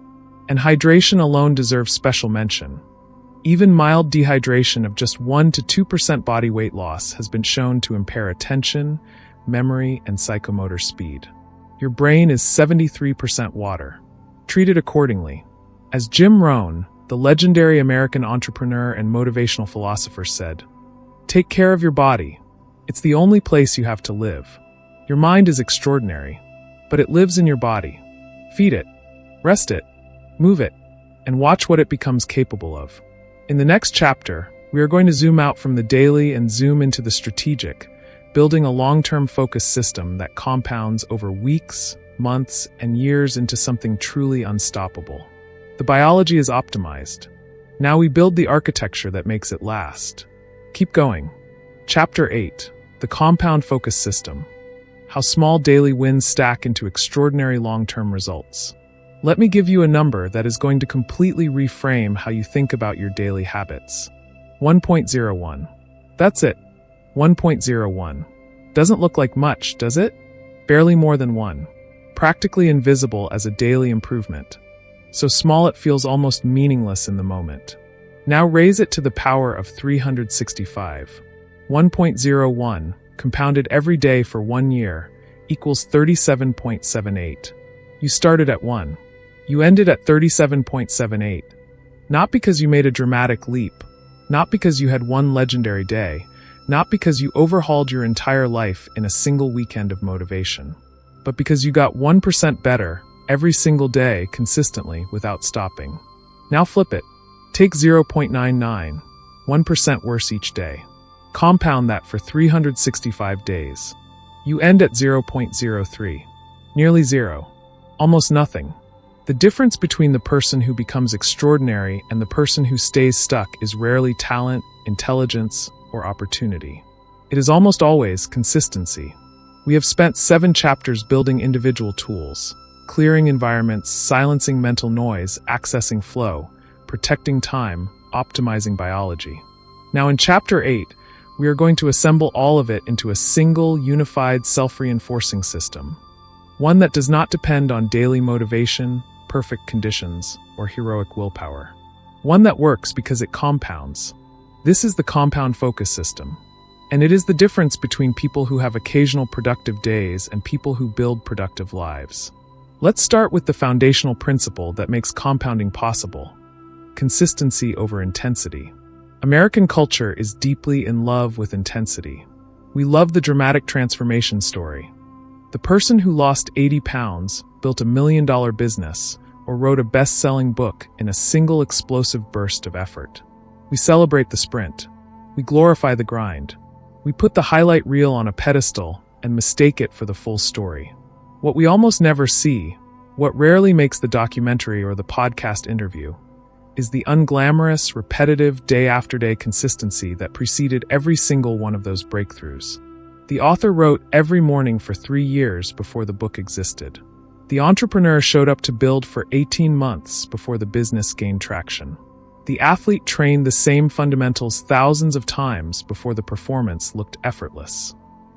And hydration alone deserves special mention. Even mild dehydration of just 1 to 2% body weight loss has been shown to impair attention, memory, and psychomotor speed. Your brain is 73% water. Treat it accordingly. As Jim Rohn, the legendary American entrepreneur and motivational philosopher, said, "Take care of your body. It's the only place you have to live. Your mind is extraordinary, but it lives in your body. Feed it, rest it, move it, and watch what it becomes capable of." In the next chapter, we are going to zoom out from the daily and zoom into the strategic, building a long-term focus system that compounds over weeks, months, and years into something truly unstoppable. The biology is optimized. Now we build the architecture that makes it last. Keep going. Chapter 8. The Compound Focus System. How small daily wins stack into extraordinary long-term results. Let me give you a number that is going to completely reframe how you think about your daily habits. 1.01. That's it. 1.01. Doesn't look like much, does it? Barely more than 1. Practically invisible as a daily improvement. So small it feels almost meaningless in the moment. Now raise it to the power of 365. 1.01, compounded every day for 1 year, equals 37.78. You started at 1. You ended at 37.78. Not because you made a dramatic leap, not because you had one legendary day, not because you overhauled your entire life in a single weekend of motivation, but because you got 1% better every single day consistently without stopping. Now flip it. Take 0.99, 1% worse each day. Compound that for 365 days. You end at 0.03. Nearly zero. Almost nothing. The difference between the person who becomes extraordinary and the person who stays stuck is rarely talent, intelligence, or opportunity. It is almost always consistency. We have spent 7 chapters building individual tools, clearing environments, silencing mental noise, accessing flow, protecting time, optimizing biology. Now in Chapter 8, we are going to assemble all of it into a single, unified, self-reinforcing system. One that does not depend on daily motivation, perfect conditions, or heroic willpower. One that works because it compounds. This is the compound focus system. And it is the difference between people who have occasional productive days and people who build productive lives. Let's start with the foundational principle that makes compounding possible. Consistency over intensity. American culture is deeply in love with intensity. We love the dramatic transformation story. The person who lost 80 pounds, built $1 million business, or wrote a best-selling book in a single explosive burst of effort. We celebrate the sprint. We glorify the grind. We put the highlight reel on a pedestal and mistake it for the full story. What we almost never see, what rarely makes the documentary or the podcast interview, is the unglamorous, repetitive, day-after-day consistency that preceded every single one of those breakthroughs. The author wrote every morning for 3 years before the book existed. The entrepreneur showed up to build for 18 months before the business gained traction. The athlete trained the same fundamentals thousands of times before the performance looked effortless.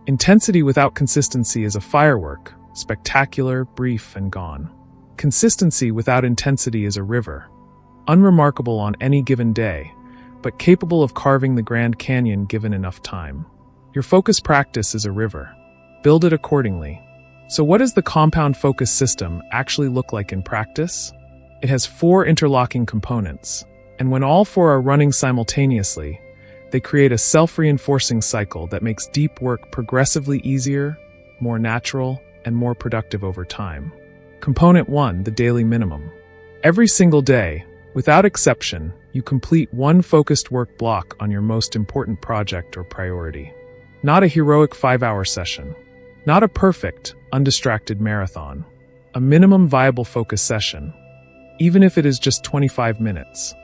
Intensity without consistency is a firework, spectacular, brief, and gone. Consistency without intensity is a river, unremarkable on any given day, but capable of carving the Grand Canyon given enough time. Your focus practice is a river. Build it accordingly. So what does the compound focus system actually look like in practice? It has 4 interlocking components, and when all 4 are running simultaneously, they create a self-reinforcing cycle that makes deep work progressively easier, more natural, and more productive over time. Component 1, the daily minimum. Every single day, without exception, you complete one focused work block on your most important project or priority. Not a heroic 5-hour session. Not a perfect, undistracted marathon. A minimum viable focus session, even if it is just 25 minutes.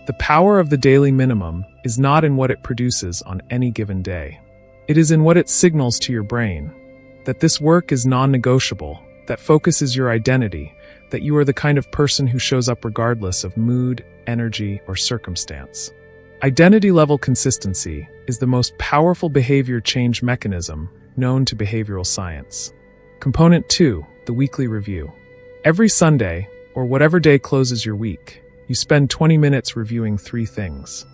The power of the daily minimum is not in what it produces on any given day. It is in what it signals to your brain. That this work is non-negotiable, that focus is your identity, that you are the kind of person who shows up regardless of mood, energy, or circumstance. Identity-level consistency is the most powerful behavior change mechanism known to behavioral science. Component 2, the weekly review. Every Sunday, or whatever day closes your week, you spend 20 minutes reviewing 3 things.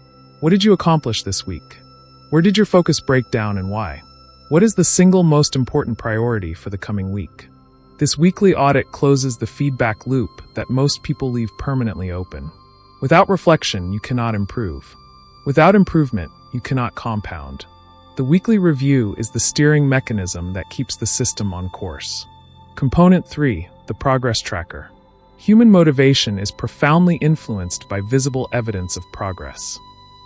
What did you accomplish this week? Where did your focus break down and why? What is the single most important priority for the coming week? This weekly audit closes the feedback loop that most people leave permanently open. Without reflection, you cannot improve. Without improvement, you cannot compound. The weekly review is the steering mechanism that keeps the system on course. Component 3, the progress tracker. Human motivation is profoundly influenced by visible evidence of progress.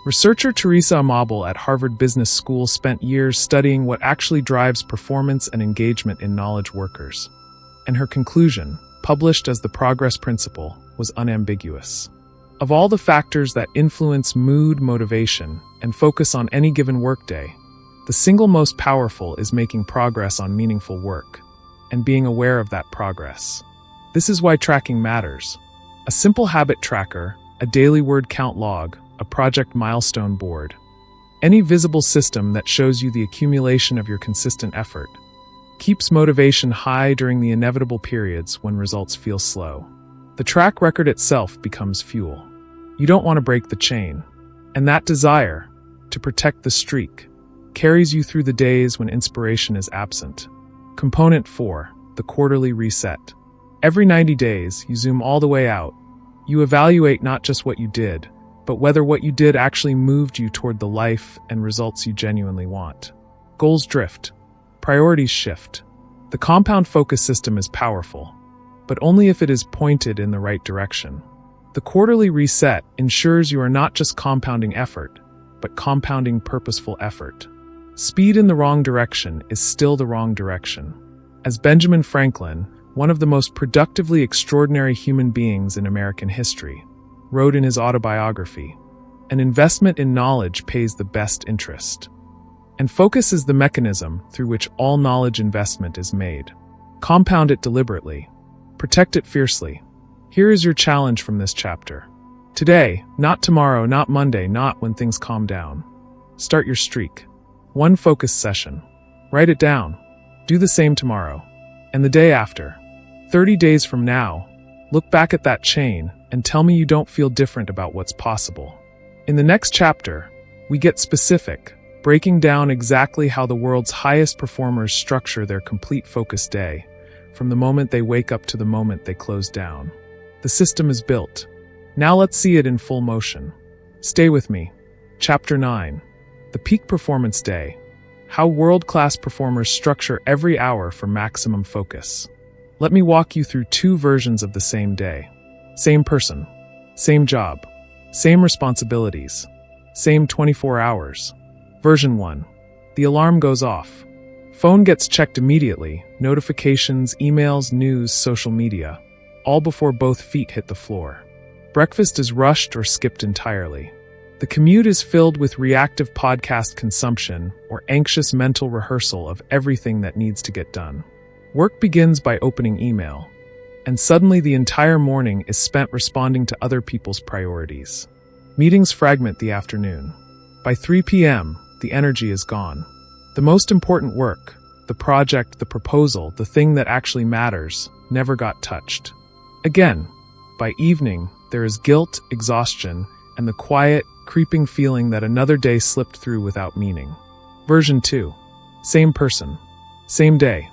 Researcher Teresa Amabile at Harvard Business School spent years studying what actually drives performance and engagement in knowledge workers. And her conclusion, published as the Progress Principle, was unambiguous. Of all the factors that influence mood, motivation, and focus on any given workday, the single most powerful is making progress on meaningful work, and being aware of that progress. This is why tracking matters. A simple habit tracker, a daily word count log, a project milestone board. Any visible system that shows you the accumulation of your consistent effort keeps motivation high during the inevitable periods when results feel slow. The track record itself becomes fuel. You don't want to break the chain. And that desire, to protect the streak, carries you through the days when inspiration is absent. Component 4, the quarterly reset. Every 90 days, you zoom all the way out. You evaluate not just what you did, but whether what you did actually moved you toward the life and results you genuinely want. Goals drift. Priorities shift. The compound focus system is powerful, but only if it is pointed in the right direction. The quarterly reset ensures you are not just compounding effort, but compounding purposeful effort. Speed in the wrong direction is still the wrong direction. As Benjamin Franklin, one of the most productively extraordinary human beings in American history, wrote in his autobiography, "An investment in knowledge pays the best interest." And focus is the mechanism through which all knowledge investment is made. Compound it deliberately. Protect it fiercely. Here is your challenge from this chapter. Today, not tomorrow, not Monday, not when things calm down. Start your streak. One focus session. Write it down. Do the same tomorrow. And the day after. 30 days from now, look back at that chain and tell me you don't feel different about what's possible. In the next chapter, we get specific, breaking down exactly how the world's highest performers structure their complete focus day, from the moment they wake up to the moment they close down. The system is built. Now let's see it in full motion. Stay with me. Chapter 9. The Peak Performance Day. How world-class performers structure every hour for maximum focus. Let me walk you through 2 versions of the same day. Same person. Same job. Same responsibilities. Same 24 hours. Version 1. The alarm goes off. Phone gets checked immediately, notifications, emails, news, social media, all before both feet hit the floor. Breakfast is rushed or skipped entirely. The commute is filled with reactive podcast consumption or anxious mental rehearsal of everything that needs to get done. Work begins by opening email, and suddenly the entire morning is spent responding to other people's priorities. Meetings fragment the afternoon. By 3 p.m., the energy is gone. The most important work, the project, the proposal, the thing that actually matters, never got touched. Again, by evening, there is guilt, exhaustion, and the quiet, creeping feeling that another day slipped through without meaning. Version 2. Same person. Same day.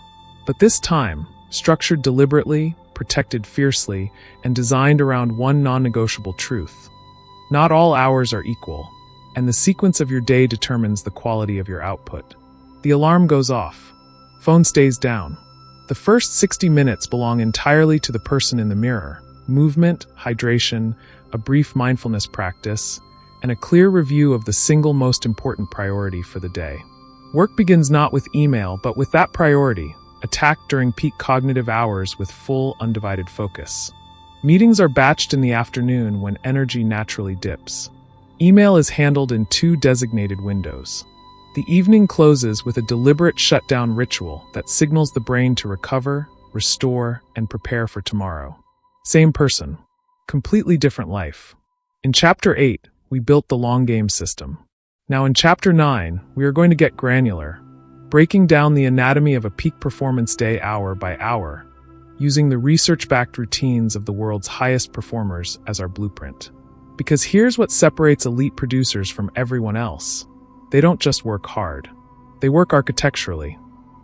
But this time, structured deliberately, protected fiercely, and designed around one non-negotiable truth. Not all hours are equal, and the sequence of your day determines the quality of your output. The alarm goes off. Phone stays down. The first 60 minutes belong entirely to the person in the mirror. Movement, hydration, a brief mindfulness practice, and a clear review of the single most important priority for the day. Work begins not with email, but with that priority, attacked during peak cognitive hours with full, undivided focus. Meetings are batched in the afternoon when energy naturally dips. Email is handled in 2 designated windows. The evening closes with a deliberate shutdown ritual that signals the brain to recover, restore, and prepare for tomorrow. Same person. Completely different life. In Chapter 8, we built the long game system. Now in Chapter 9, we are going to get granular, breaking down the anatomy of a peak performance day hour by hour, using the research-backed routines of the world's highest performers as our blueprint. Because here's what separates elite producers from everyone else. They don't just work hard. They work architecturally.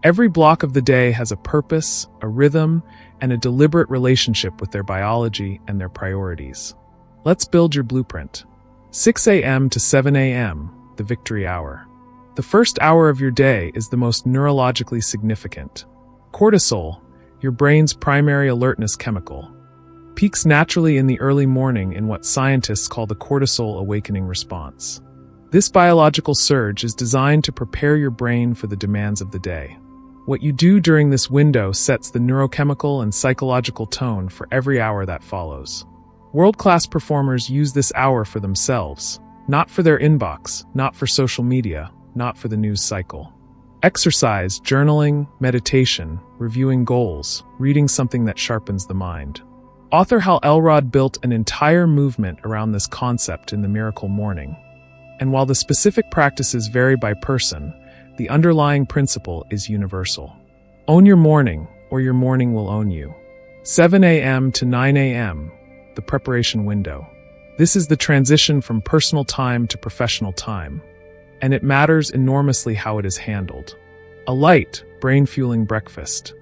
Every block of the day has a purpose, a rhythm, and a deliberate relationship with their biology and their priorities. Let's build your blueprint. 6 a.m. to 7 a.m., the victory hour. The first hour of your day is the most neurologically significant. Cortisol, your brain's primary alertness chemical, peaks naturally in the early morning in what scientists call the cortisol awakening response. This biological surge is designed to prepare your brain for the demands of the day. What you do during this window sets the neurochemical and psychological tone for every hour that follows. World-class performers use this hour for themselves, not for their inbox, not for social media, not for the news cycle. Exercise, journaling, meditation, reviewing goals, reading something that sharpens the mind. Author Hal Elrod built an entire movement around this concept in The Miracle Morning. And while the specific practices vary by person, the underlying principle is universal. Own your morning, or your morning will own you. 7 a.m. to 9 a.m., the preparation window. This is the transition from personal time to professional time, and it matters enormously how it is handled. A light, brain-fueling breakfast.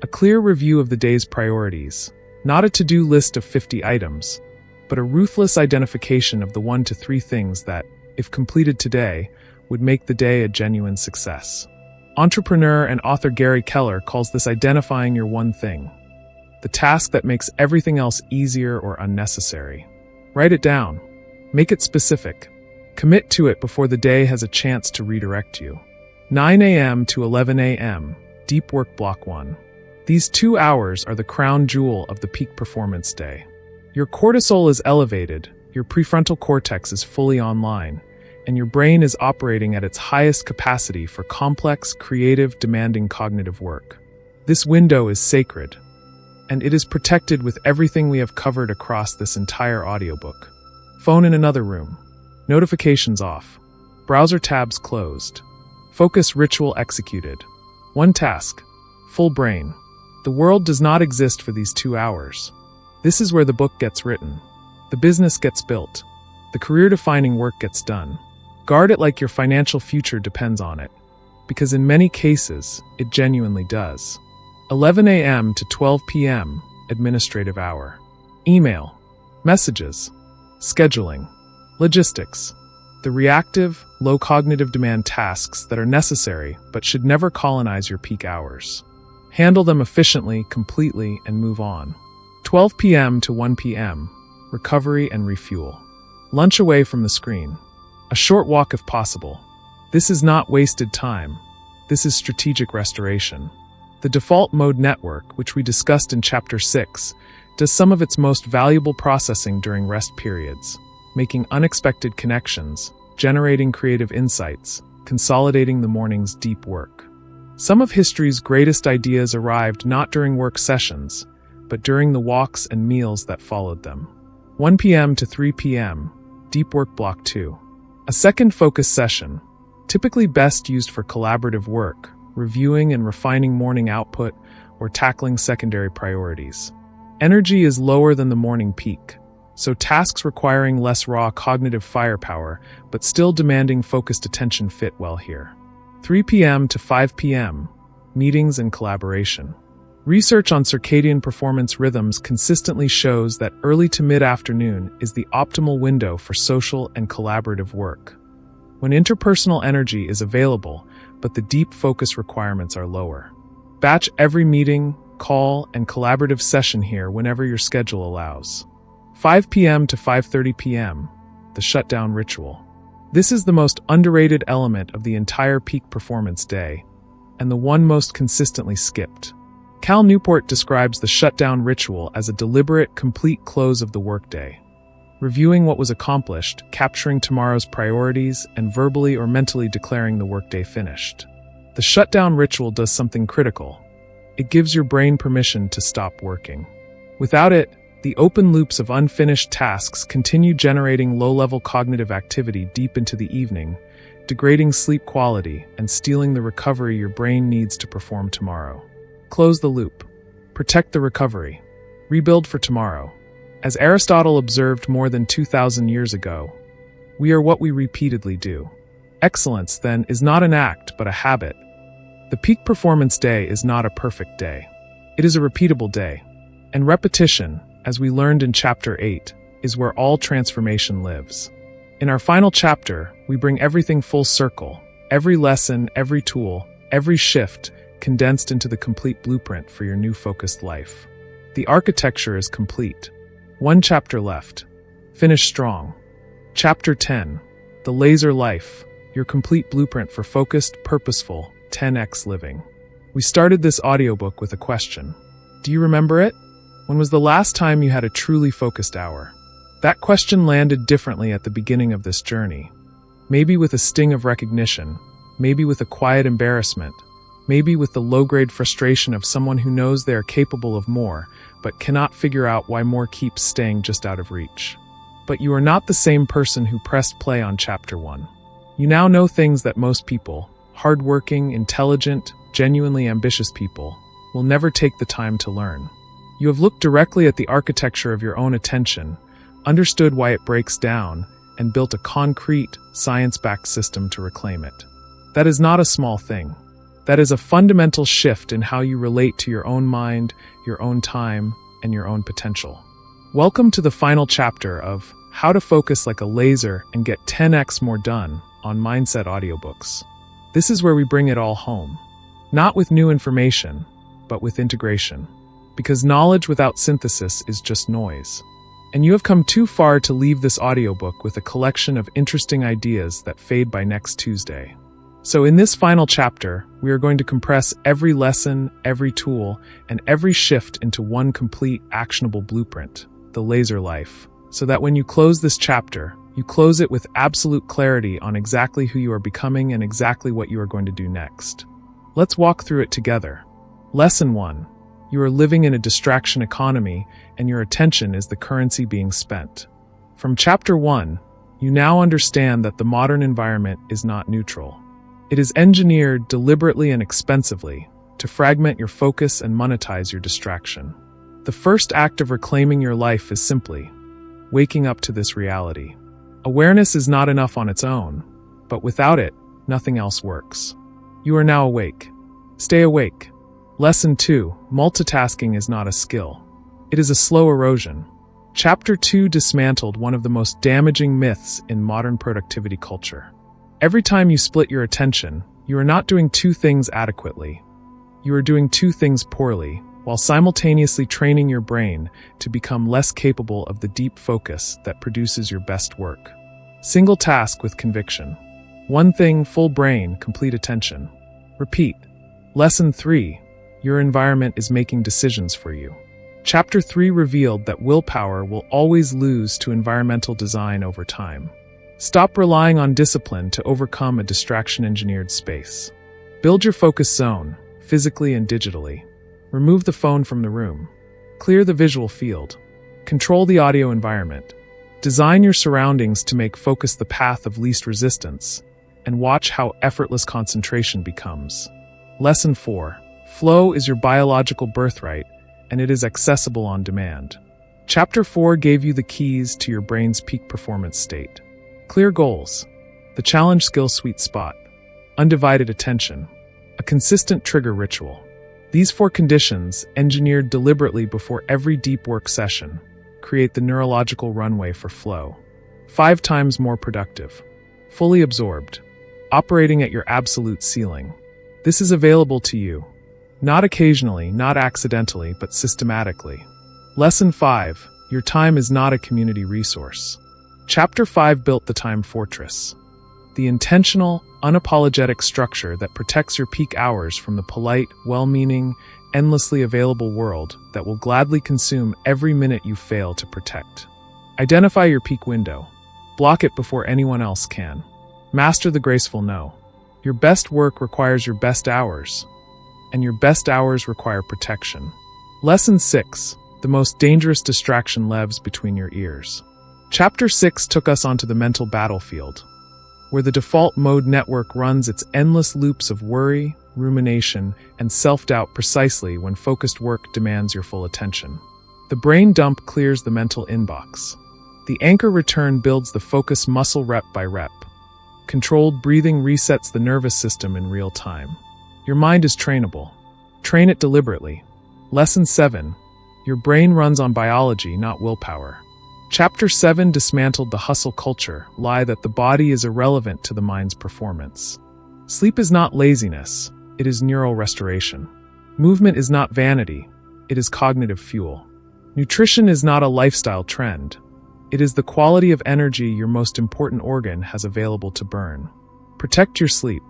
A clear review of the day's priorities. Not a to-do list of 50 items, but a ruthless identification of the 1 to 3 things that, if completed today, would make the day a genuine success. Entrepreneur and author Gary Keller calls this identifying your one thing, the task that makes everything else easier or unnecessary. Write it down. Make it specific. Commit to it before the day has a chance to redirect you. 9 a.m. to 11 a.m., deep work block 1. These 2 hours are the crown jewel of the peak performance day. Your cortisol is elevated, your prefrontal cortex is fully online, and your brain is operating at its highest capacity for complex, creative, demanding cognitive work. This window is sacred, and it is protected with everything we have covered across this entire audiobook. Phone in another room. Notifications off. Browser tabs closed. Focus ritual executed. One task. Full brain. The world does not exist for these 2 hours. This is where the book gets written. The business gets built. The career-defining work gets done. Guard it like your financial future depends on it, because in many cases, it genuinely does. 11 a.m. to 12 p.m., administrative hour. Email, messages, scheduling, logistics. The reactive, low cognitive demand tasks that are necessary but should never colonize your peak hours. Handle them efficiently, completely, and move on. 12 p.m. to 1 p.m., recovery and refuel. Lunch away from the screen. A short walk if possible. This is not wasted time. This is strategic restoration. The default mode network, which we discussed in Chapter 6, does some of its most valuable processing during rest periods, making unexpected connections, generating creative insights, consolidating the morning's deep work. Some of history's greatest ideas arrived not during work sessions, but during the walks and meals that followed them. 1 p.m. to 3 p.m., Deep Work Block 2. A second focus session, typically best used for collaborative work, reviewing and refining morning output, or tackling secondary priorities. Energy is lower than the morning peak, so tasks requiring less raw cognitive firepower but still demanding focused attention fit well here. 3 p.m. to 5 p.m. Meetings and collaboration. Research on circadian performance rhythms consistently shows that early to mid-afternoon is the optimal window for social and collaborative work, when interpersonal energy is available, but the deep focus requirements are lower. Batch every meeting, call, and collaborative session here whenever your schedule allows. 5 p.m. to 5:30 p.m. The shutdown ritual. This is the most underrated element of the entire peak performance day, and the one most consistently skipped. Cal Newport describes the shutdown ritual as a deliberate, complete close of the workday. Reviewing what was accomplished, capturing tomorrow's priorities, and verbally or mentally declaring the workday finished. The shutdown ritual does something critical. It gives your brain permission to stop working. Without it, the open loops of unfinished tasks continue generating low-level cognitive activity deep into the evening, degrading sleep quality and stealing the recovery your brain needs to perform tomorrow. Close the loop. Protect the recovery. Rebuild for tomorrow. As Aristotle observed more than 2,000 years ago, we are what we repeatedly do. Excellence, then, is not an act, but a habit. The peak performance day is not a perfect day. It is a repeatable day. And repetition, as we learned in Chapter 8, is where all transformation lives. In our final chapter, we bring everything full circle, every lesson, every tool, every shift, condensed into the complete blueprint for your new focused life. The architecture is complete. One chapter left. Finish strong. Chapter 10. The Laser Life, your complete blueprint for focused, purposeful, 10x living. We started this audiobook with a question. Do you remember it? When was the last time you had a truly focused hour? That question landed differently at the beginning of this journey. Maybe with a sting of recognition, maybe with a quiet embarrassment, maybe with the low-grade frustration of someone who knows they are capable of more, but cannot figure out why more keeps staying just out of reach. But you are not the same person who pressed play on Chapter 1. You now know things that most people, hardworking, intelligent, genuinely ambitious people, will never take the time to learn. You have looked directly at the architecture of your own attention, understood why it breaks down, and built a concrete, science-backed system to reclaim it. That is not a small thing. That is a fundamental shift in how you relate to your own mind, your own time, and your own potential. Welcome to the final chapter of How to Focus Like a Laser and Get 10x More Done on Mindset Audiobooks. This is where we bring it all home. Not with new information, but with integration. Because knowledge without synthesis is just noise. And you have come too far to leave this audiobook with a collection of interesting ideas that fade by next Tuesday. So in this final chapter, we are going to compress every lesson, every tool, and every shift into one complete, actionable blueprint, the Laser Life, so that when you close this chapter, you close it with absolute clarity on exactly who you are becoming and exactly what you are going to do next. Let's walk through it together. Lesson 1. You are living in a distraction economy, and your attention is the currency being spent. From Chapter 1, you now understand that the modern environment is not neutral. It is engineered deliberately and expensively to fragment your focus and monetize your distraction. The first act of reclaiming your life is simply waking up to this reality. Awareness is not enough on its own, but without it, nothing else works. You are now awake. Stay awake. Lesson 2. Multitasking is not a skill. It is a slow erosion. Chapter 2 dismantled one of the most damaging myths in modern productivity culture. Every time you split your attention, you are not doing two things adequately. You are doing two things poorly, while simultaneously training your brain to become less capable of the deep focus that produces your best work. Single task with conviction. One thing, full brain, complete attention. Repeat. Lesson 3. Your environment is making decisions for you. Chapter 3 revealed that willpower will always lose to environmental design over time. Stop relying on discipline to overcome a distraction-engineered space. Build your focus zone, physically and digitally. Remove the phone from the room. Clear the visual field. Control the audio environment. Design your surroundings to make focus the path of least resistance, and watch how effortless concentration becomes. Lesson 4. Flow is your biological birthright, and it is accessible on demand. Chapter 4 gave you the keys to your brain's peak performance state. Clear goals, the challenge skill sweet spot, undivided attention, a consistent trigger ritual. These 4 conditions, engineered deliberately before every deep work session, create the neurological runway for flow. 5 times more productive, fully absorbed, operating at your absolute ceiling. This is available to you, not occasionally, not accidentally, but systematically. Lesson 5. Your time is not a community resource. Chapter 5 built the time fortress, the intentional, unapologetic structure that protects your peak hours from the polite, well-meaning, endlessly available world that will gladly consume every minute you fail to protect. Identify your peak window. Block it before anyone else can. Master the graceful no. Your best work requires your best hours, and your best hours require protection. Lesson 6. The most dangerous distraction lives between your ears. Chapter 6 took us onto the mental battlefield, where the default mode network runs its endless loops of worry, rumination, and self-doubt precisely when focused work demands your full attention. The brain dump clears the mental inbox. The anchor return builds the focus muscle rep by rep. Controlled breathing resets the nervous system in real time. Your mind is trainable. Train it deliberately. Lesson 7. Your brain runs on biology, not willpower. Chapter 7 dismantled the hustle culture lie that the body is irrelevant to the mind's performance. Sleep is not laziness, it is neural restoration. Movement is not vanity, it is cognitive fuel. Nutrition is not a lifestyle trend, it is the quality of energy your most important organ has available to burn. Protect your sleep.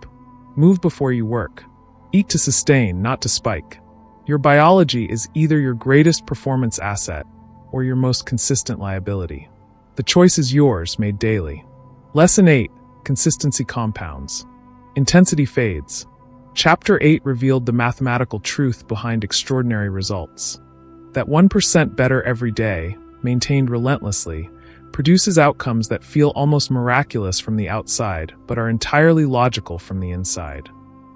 Move before you work. Eat to sustain, not to spike. Your biology is either your greatest performance asset or your most consistent liability. The choice is yours, made daily. Lesson 8. Consistency compounds. Intensity fades. Chapter 8 revealed the mathematical truth behind extraordinary results. That 1% better every day, maintained relentlessly, produces outcomes that feel almost miraculous from the outside, but are entirely logical from the inside.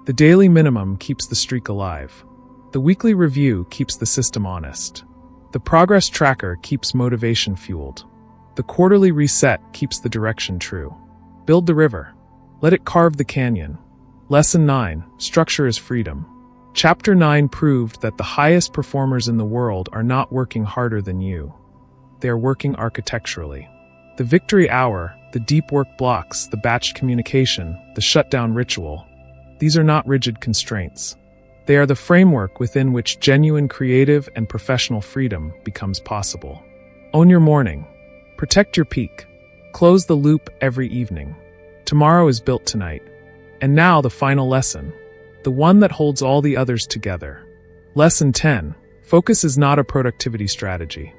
The daily minimum keeps the streak alive. The weekly review keeps the system honest. The progress tracker keeps motivation fueled. The quarterly reset keeps the direction true. Build the river. Let it carve the canyon. Lesson 9. Structure is freedom. Chapter 9 proved that the highest performers in the world are not working harder than you. They are working architecturally. The victory hour, the deep work blocks, the batched communication, the shutdown ritual, these are not rigid constraints. They are the framework within which genuine creative and professional freedom becomes possible. Own your morning. Protect your peak. Close the loop every evening. Tomorrow is built tonight. And now the final lesson, the one that holds all the others together. Lesson 10. Focus is not a productivity strategy.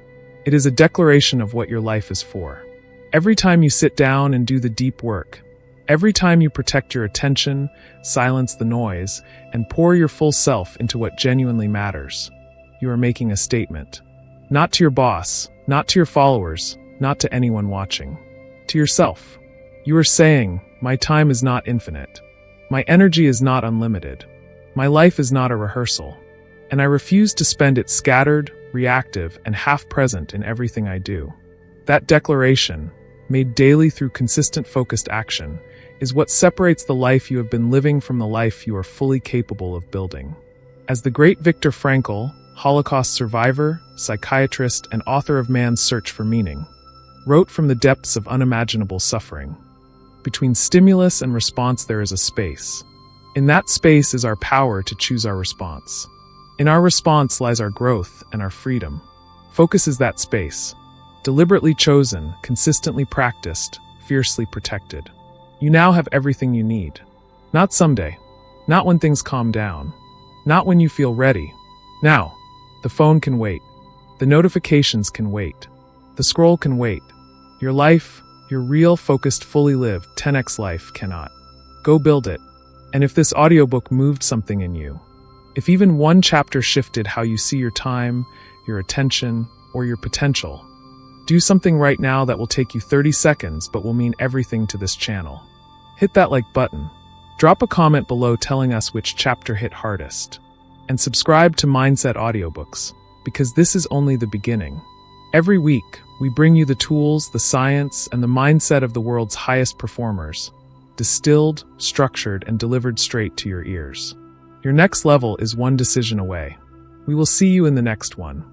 It is a declaration of what your life is for. Every time you sit down and do the deep work, every time you protect your attention, silence the noise, and pour your full self into what genuinely matters, you are making a statement. Not to your boss, not to your followers, not to anyone watching. To yourself. You are saying, my time is not infinite. My energy is not unlimited. My life is not a rehearsal. And I refuse to spend it scattered, reactive, and half-present in everything I do. That declaration, made daily through consistent focused action, is what separates the life you have been living from the life you are fully capable of building. As the great Viktor Frankl, Holocaust survivor, psychiatrist, and author of Man's Search for Meaning, wrote from the depths of unimaginable suffering. Between stimulus and response there is a space. In that space is our power to choose our response. In our response lies our growth and our freedom. Focus is that space. Deliberately chosen, consistently practiced, fiercely protected. You now have everything you need. Not someday. Not when things calm down. Not when you feel ready. Now. The phone can wait. The notifications can wait. The scroll can wait. Your life, your real, focused, fully lived 10x life cannot. Go build it. And if this audiobook moved something in you, if even one chapter shifted how you see your time, your attention, or your potential, Do something right now that will take you 30 seconds but will mean everything to this channel. Hit that like button. Drop a comment below telling us which chapter hit hardest. And subscribe to Mindset Audiobooks, because this is only the beginning. Every week, we bring you the tools, the science, and the mindset of the world's highest performers, distilled, structured, and delivered straight to your ears. Your next level is one decision away. We will see you in the next one.